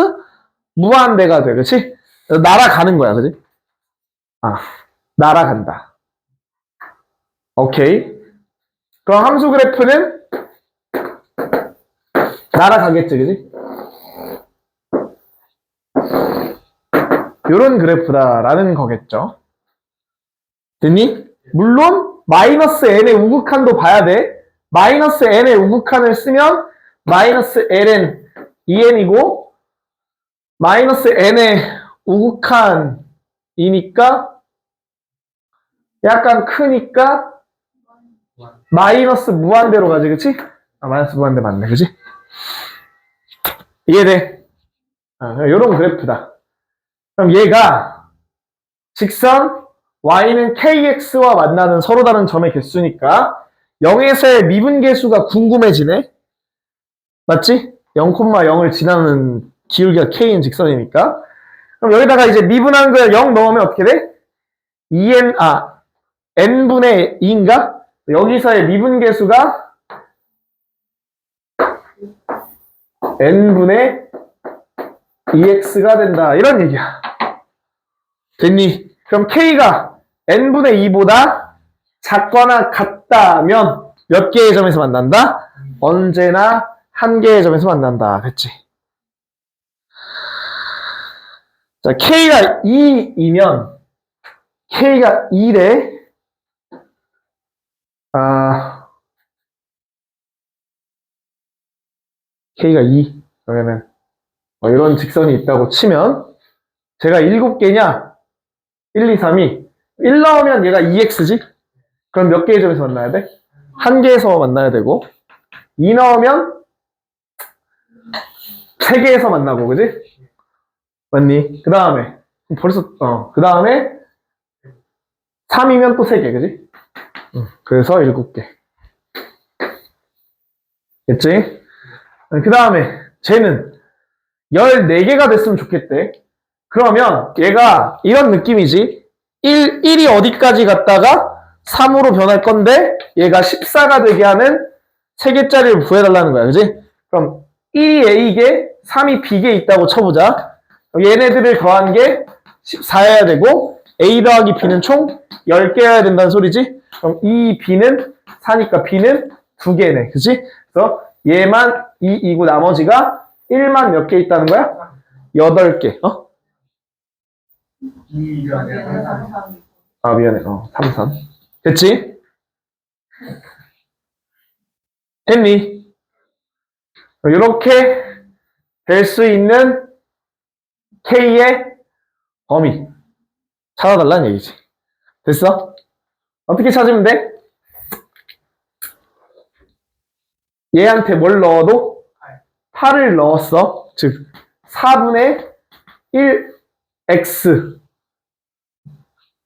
무한대가 돼, 그치? 날아가는 거야, 그지? 아, 날아간다. 오케이. 그럼 함수 그래프는 날아가겠지, 그지? 요런 그래프다라는 거겠죠. 됐니? 물론 마이너스 n의 우극한도 봐야 돼. 마이너스 n의 우극한을 쓰면 마이너스 ln 2n이고 마이너스 n의 우극한이니까 약간 크니까 마이너스 무한대로 가지, 그치? 아, 마이너스 무한대 맞네, 그치? 이해돼? 요런 그래프다. 그럼 얘가 직선 y는 kx와 만나는 서로 다른 점의 개수니까 0에서의 미분계수가 궁금해지네? 맞지? 0,0을 지나는 기울기가 k인 직선이니까. 그럼 여기다가 이제 미분한 거 0 넣으면 어떻게 돼? n분의 2인가? 여기서의 미분계수가 n분의 2x가 된다. 이런 얘기야. 됐니? 그럼 k가 n분의 2보다 작거나 같다면 몇 개의 점에서 만난다? 언제나 한 개의 점에서 만난다. 됐지? 자, k가 2이면 k가 2래. k가 2. 그러면은 이런 직선이 있다고 치면 제가 7개냐? 1, 2, 3이 1 나오면 얘가 2x지? 그럼 몇 개의 점에서 만나야 돼? 한 개에서 만나야 되고 2 나오면 3개에서 만나고, 그지? 맞니? 그 다음에 벌써 그 다음에 3이면 또 3개, 그지? 그래서 7개. 됐지? 그 다음에 쟤는 14개가 됐으면 좋겠대. 그러면 얘가 이런 느낌이지. 1이 어디까지 갔다가 3으로 변할 건데 얘가 14가 되게 하는 3개짜리를 구해달라는 거야. 그지? 그럼 1이 A개, 3이 B개 있다고 쳐보자. 얘네들을 더한 게 14여야 되고 A 더하기 B는 총 10개여야 된다는 소리지? 그럼 이 B는 4니까 B는 2개네. 그치? 그래서 얘만 2이고 나머지가 1만 몇 개 있다는 거야? 8개. 2가 아니라 3. 아, 미안해. 3, 3. 됐지? 됐니? 이렇게 될 수 있는 K의 범위 찾아달라는 얘기지. 됐어? 어떻게 찾으면 돼? 얘한테 뭘 넣어도 8을 넣었어. 즉 4분의 1x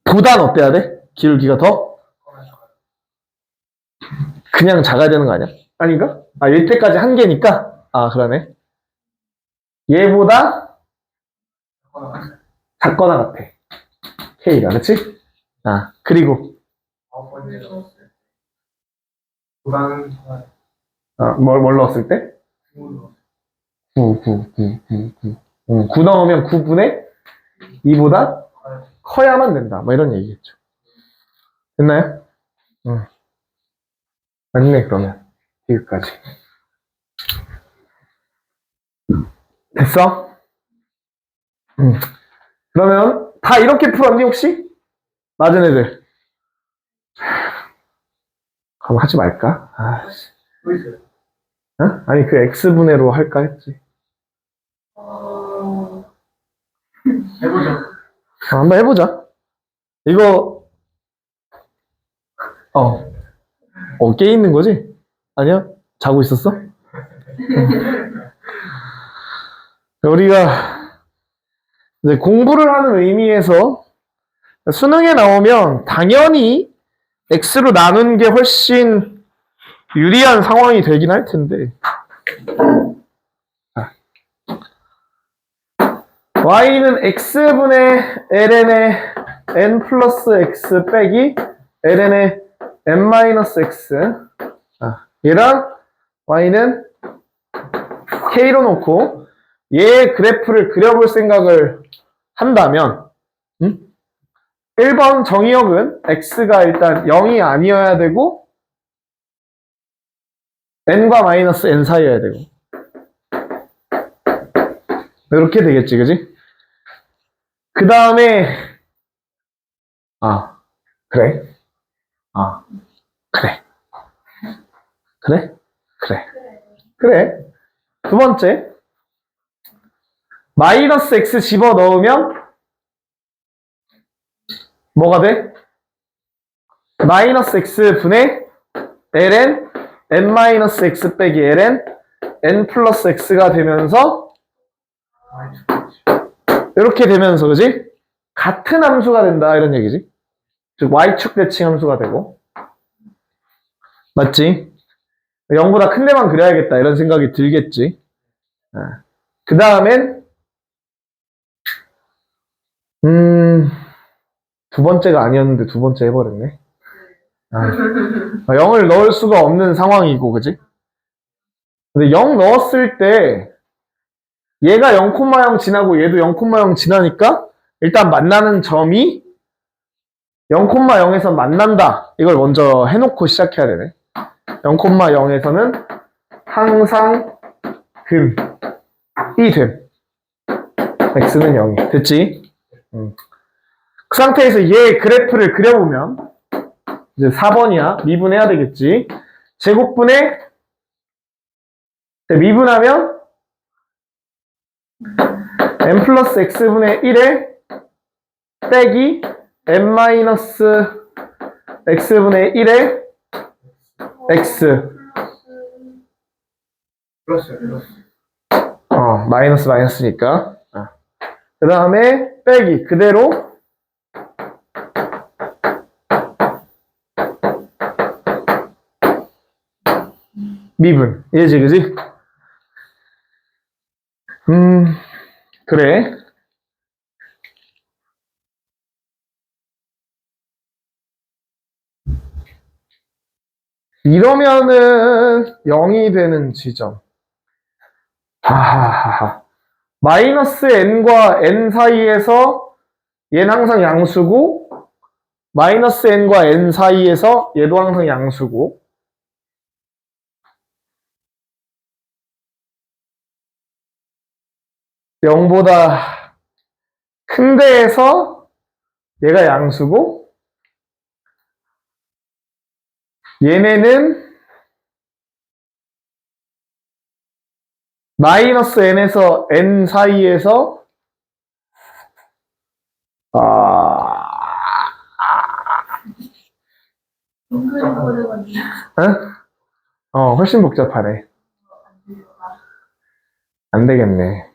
보단 어때야 돼? 기울기가 더? 그냥 작아야 되는 거 아니야? 아닌가? 이때까지 한 개니까? 그러네. 얘보다 작거나 같아. K가, 그치? 그리고 9번째 보다는 뭘 넣었을 때? 9 넣으면 9분의 2보다 커야만 된다. 뭐 이런 얘기겠죠. 됐나요? 맞네, 그러면. 여기까지. 됐어? 그러면 다 이렇게 풀었니, 혹시? 맞은 애들. 그럼 하지 말까? 아, 뭐 있어요? 어? 아니, 그 X분해로 할까 했지. 해보죠. 한번 해보자. 이거, 깨 있는 거지? 아니야? 자고 있었어? 우리가 이제 공부를 하는 의미에서 수능에 나오면 당연히 X로 나눈 게 훨씬 유리한 상황이 되긴 할 텐데. Y는 X분의 ln의 n 플러스 X 빼기 ln의 n 마이너스 X. 얘랑 Y는 K로 놓고 얘 그래프를 그려볼 생각을 한다면 1번 정의역은 X가 일단 0이 아니어야 되고 N과 마이너스 N 사이여야 되고 이렇게 되겠지, 그지? 그 다음에 그래? 그래. 그래? 그래. 그래. 두 번째 마이너스 X 집어넣으면 뭐가 돼? 마이너스 X 분의 ln n 마이너스 X 빼기 ln n 플러스 X가 되면서 이렇게 되면서, 그지? 같은 함수가 된다, 이런 얘기지. 즉 Y축 대칭 함수가 되고. 맞지? 0보다 큰 데만 그려야겠다, 이런 생각이 들겠지. 그 다음엔 두 번째가 아니었는데 두 번째 해버렸네. 0을 넣을 수가 없는 상황이고, 그지? 근데 0 넣었을 때 얘가 0,0 지나고 얘도 0,0 지나니까 일단 만나는 점이 0,0에서 만난다. 이걸 먼저 해놓고 시작해야 되네. 0,0에서는 항상 근이 됨. x는 0이. 됐지? 그 상태에서 얘 그래프를 그려보면 이제 4번이야. 미분해야 되겠지. 제곱분의 미분하면 n 플러스 x분의 1에 빼기 n 마이너스 x분의 1에 x 플러스. 마이너스 마이너스니까 그 다음에 빼기 그대로 미분 이해지, 그지? 그래. 이러면은 0이 되는 지점. 마이너스 n과 n 사이에서 얘는 항상 양수고 마이너스 n과 n 사이에서 얘도 항상 양수고 0보다 큰 데에서 얘가 양수고 얘네는 마이너스 n에서 n 사이에서 훨씬 복잡하네. 안 되겠네.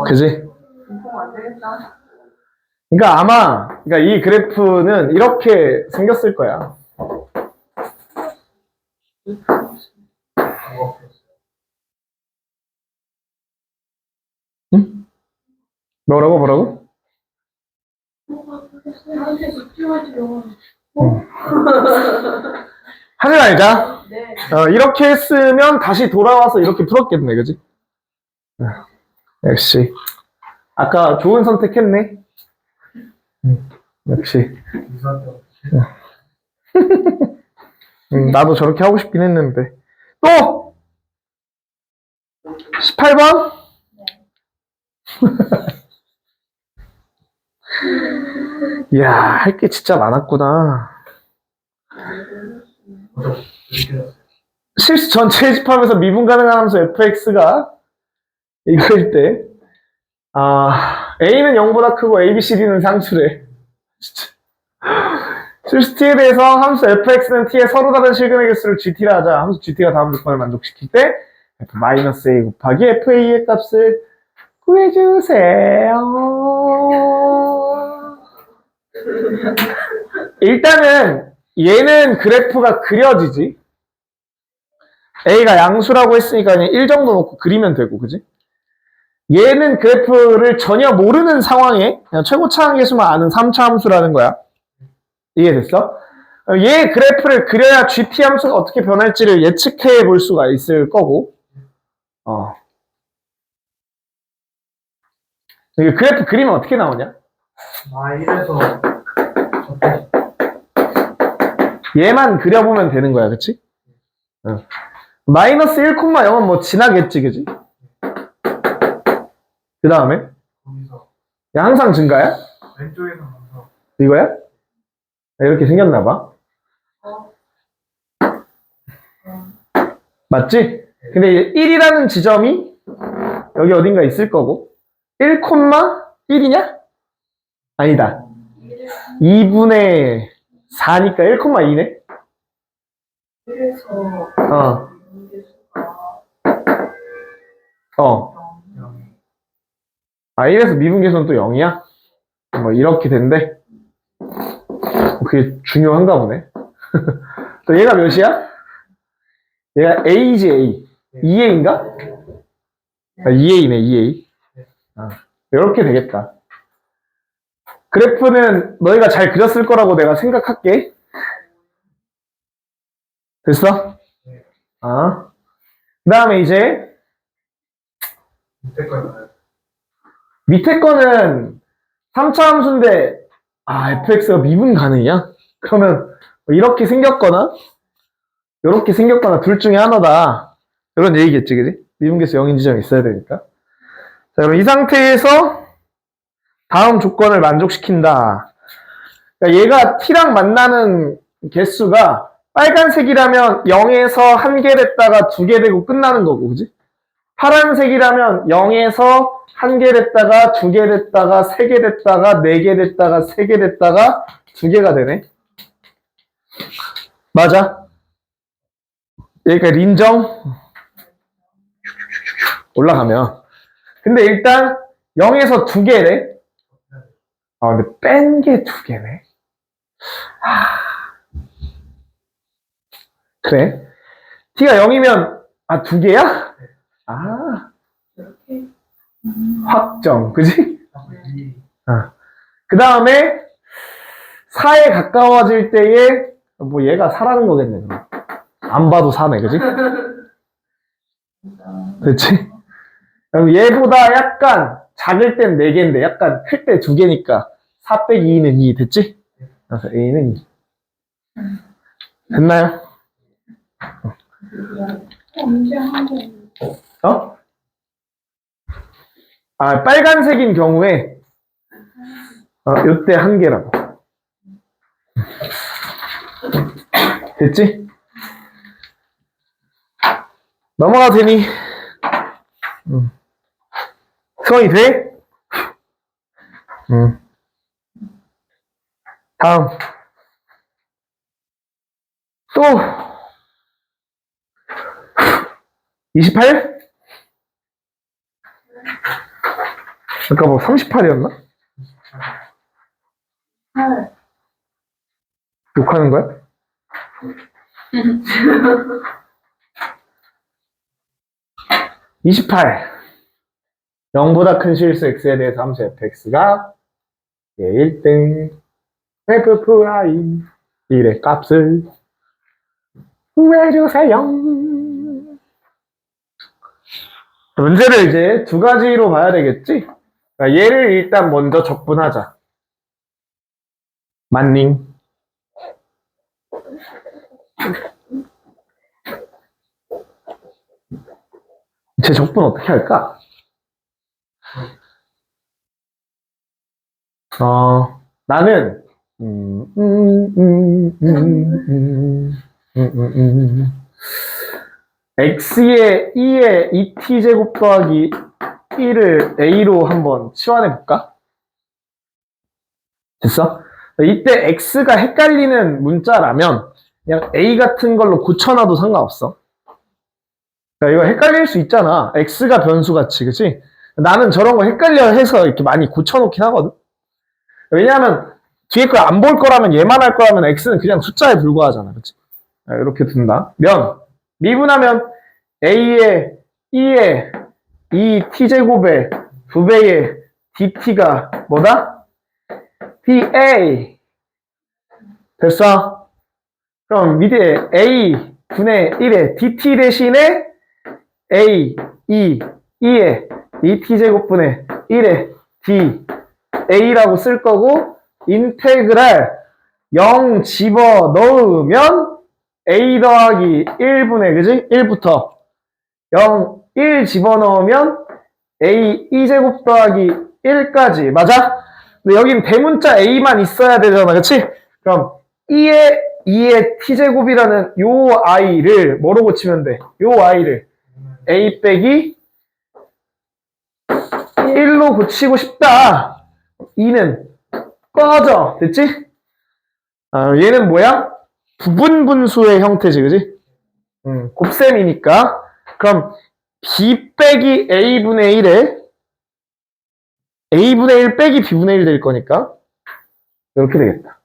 그지? 그러니까 아마 이 그래프는 이렇게 생겼을 거야. 응? 뭐라고? 하지 말자. 네. 이렇게 했으면 다시 돌아와서 이렇게 풀었겠네, 그지? 역시 아까 좋은 선택했네. 역시. 나도 저렇게 하고 싶긴 했는데. 또! 18번? 이야, 할 게 진짜 많았구나. 실수 전체 집합에서 미분 가능한 함수 fx가 이거일 때, a는 0보다 크고 a, b, c, d는 상수래. 진짜. 실수 t에 대해서 함수 fx는 t의 서로 다른 실근의 개수를 gt라 하자. 함수 gt가 다음 조건을 만족시킬 때 f-a 곱하기 fa의 값을 구해주세요. 일단은 얘는 그래프가 그려지지. A가 양수라고 했으니까 그냥 1 정도 놓고 그리면 되고, 그지? 얘는 그래프를 전혀 모르는 상황에 그냥 최고차항 계수만 아는 3차 함수라는 거야. 이해됐어? 얘 그래프를 그려야 GT 함수가 어떻게 변할지를 예측해 볼 수가 있을 거고. 이게 그래프 그리면 어떻게 나오냐? 이래서 얘만 그려보면 되는 거야, 그치? 마이너스 1,0은 뭐 지나겠지, 그지? 그 다음에 거기서 항상 증가야? 왼쪽에서 먼저 이거야? 이렇게 생겼나봐. 맞지? 근데 1이라는 지점이 여기 어딘가 있을 거고 1,1이냐? 아니다. 2분의 4니까 1,2네? 그래서 영 1에서 미분계수는 또 0이야? 뭐 이렇게 된대. 그게 중요한가 보네. 또 얘가 몇이야? 얘가 A지 A. 2A인가? 2A네 2A. 이렇게 되겠다. 그래프는 너희가 잘 그렸을 거라고 내가 생각할게. 됐어? 그 다음에 이제 밑에 거요. 밑에 거는 3차 함수인데 fx가 미분 가능이야? 그러면 뭐 이렇게 생겼거나 이렇게 생겼거나 둘 중에 하나다. 이런 얘기겠지, 그지? 미분계수 0인 지점이 있어야 되니까. 자, 그럼 이 상태에서 다음 조건을 만족시킨다. 그러니까 얘가 t랑 만나는 개수가 빨간색이라면 0에서 1개 됐다가 2개 되고 끝나는 거고, 그지? 파란색이라면 0에서 1개 됐다가 2개 됐다가 3개 됐다가 4개 됐다가 3개 됐다가 2개가 되네. 맞아? 여기까지 인정? 올라가면. 근데 일단 0에서 2개래. 근데 뺀 게 2개네. 그래. t가 0이면 2개야? 이렇게 확정. 그지? 이 그 다음에 4에 가까워질 때에 뭐 얘가 4라는 거겠네. 그럼. 안 봐도 4네. 그지? 그렇지? 그럼 얘보다 약간 작을 땐 4개인데 약간 클 때 2개니까 4 빼기 2는 2 됐지? 그래서 A는 2. 됐나요? 언제 하는 빨간색인 경우에 요때 1개라고. 됐지? 넘어가도 되니? 수원이 돼? 다음. 또 28? 아까 뭐 38이었나? 8 욕하는 거야? (28) 0보다 큰 실수 x에 대해서 함수 fx가 1등 f 프라임 1의 값을 구해주세요. 문제를 이제 두 가지로 봐야 되겠지? 그러니까 얘를 일단 먼저 적분하자. 만닝. 제 적분 어떻게 할까? 나는 x의 2의 2t제곱 더하기 1을 a로 한번 치환해 볼까? 됐어? 이때 x가 헷갈리는 문자라면 그냥 a 같은 걸로 고쳐놔도 상관없어. 그러니까 이거 헷갈릴 수 있잖아. x가 변수같이, 그치? 나는 저런 거 헷갈려 해서 이렇게 많이 고쳐놓긴 하거든. 왜냐하면 뒤에 걸 안 볼 거라면 얘만 할 거라면 x는 그냥 숫자에 불과하잖아, 그치? 이렇게 둔다. 미분하면 a의 2의 2t제곱의 2배의 dt가 뭐다? dA. 됐어? 그럼 밑에 a 분의 1의 dt 대신에 a, 2의 2t제곱분의 1의 d, a라고 쓸 거고, 인테그랄 0 집어넣으면 a 더하기 1분의, 그지? 1부터 0, 1 집어넣으면 a 2제곱 더하기 1까지. 맞아? 근데 여긴 대문자 a만 있어야 되잖아, 그치? 그럼 2의 t제곱이라는 요 i를 뭐로 고치면 돼? 요 i를 a 빼기 1로 고치고 싶다. 2는 꺼져. 됐지? 얘는 뭐야? 부분분수의 형태지, 그지? 곱셈이니까. 그럼 b 빼기 a분의 1에 a분의 1 빼기 b분의 1 될 거니까 이렇게 되겠다.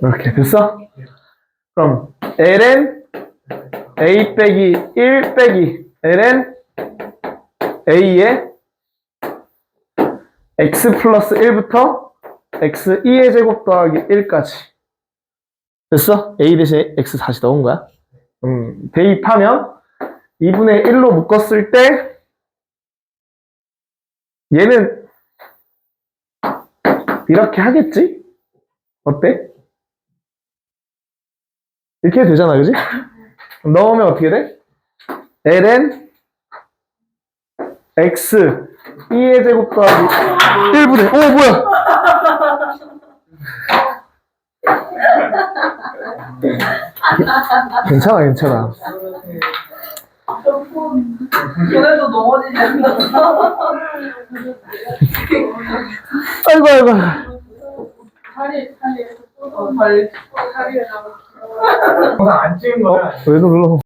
이렇게 됐어? 그럼 ln a 빼기 1 빼기 ln a의 x 플러스 1부터 x 2의 제곱 더하기 1까지. 됐어? a 대신에 x 다시 넣은 거야. 대입하면 2분의 1로 묶었을 때 얘는 이렇게 하겠지? 어때? 이렇게 되잖아, 그지? 넣으면 어떻게 돼? ln x 2의 제곱 더하기 1분의 뭐야? 괜찮아. 그래도 넘어지지 않나? 아이고. 다리에 나가. 영상 안 찍은 거야. 왜 눌러?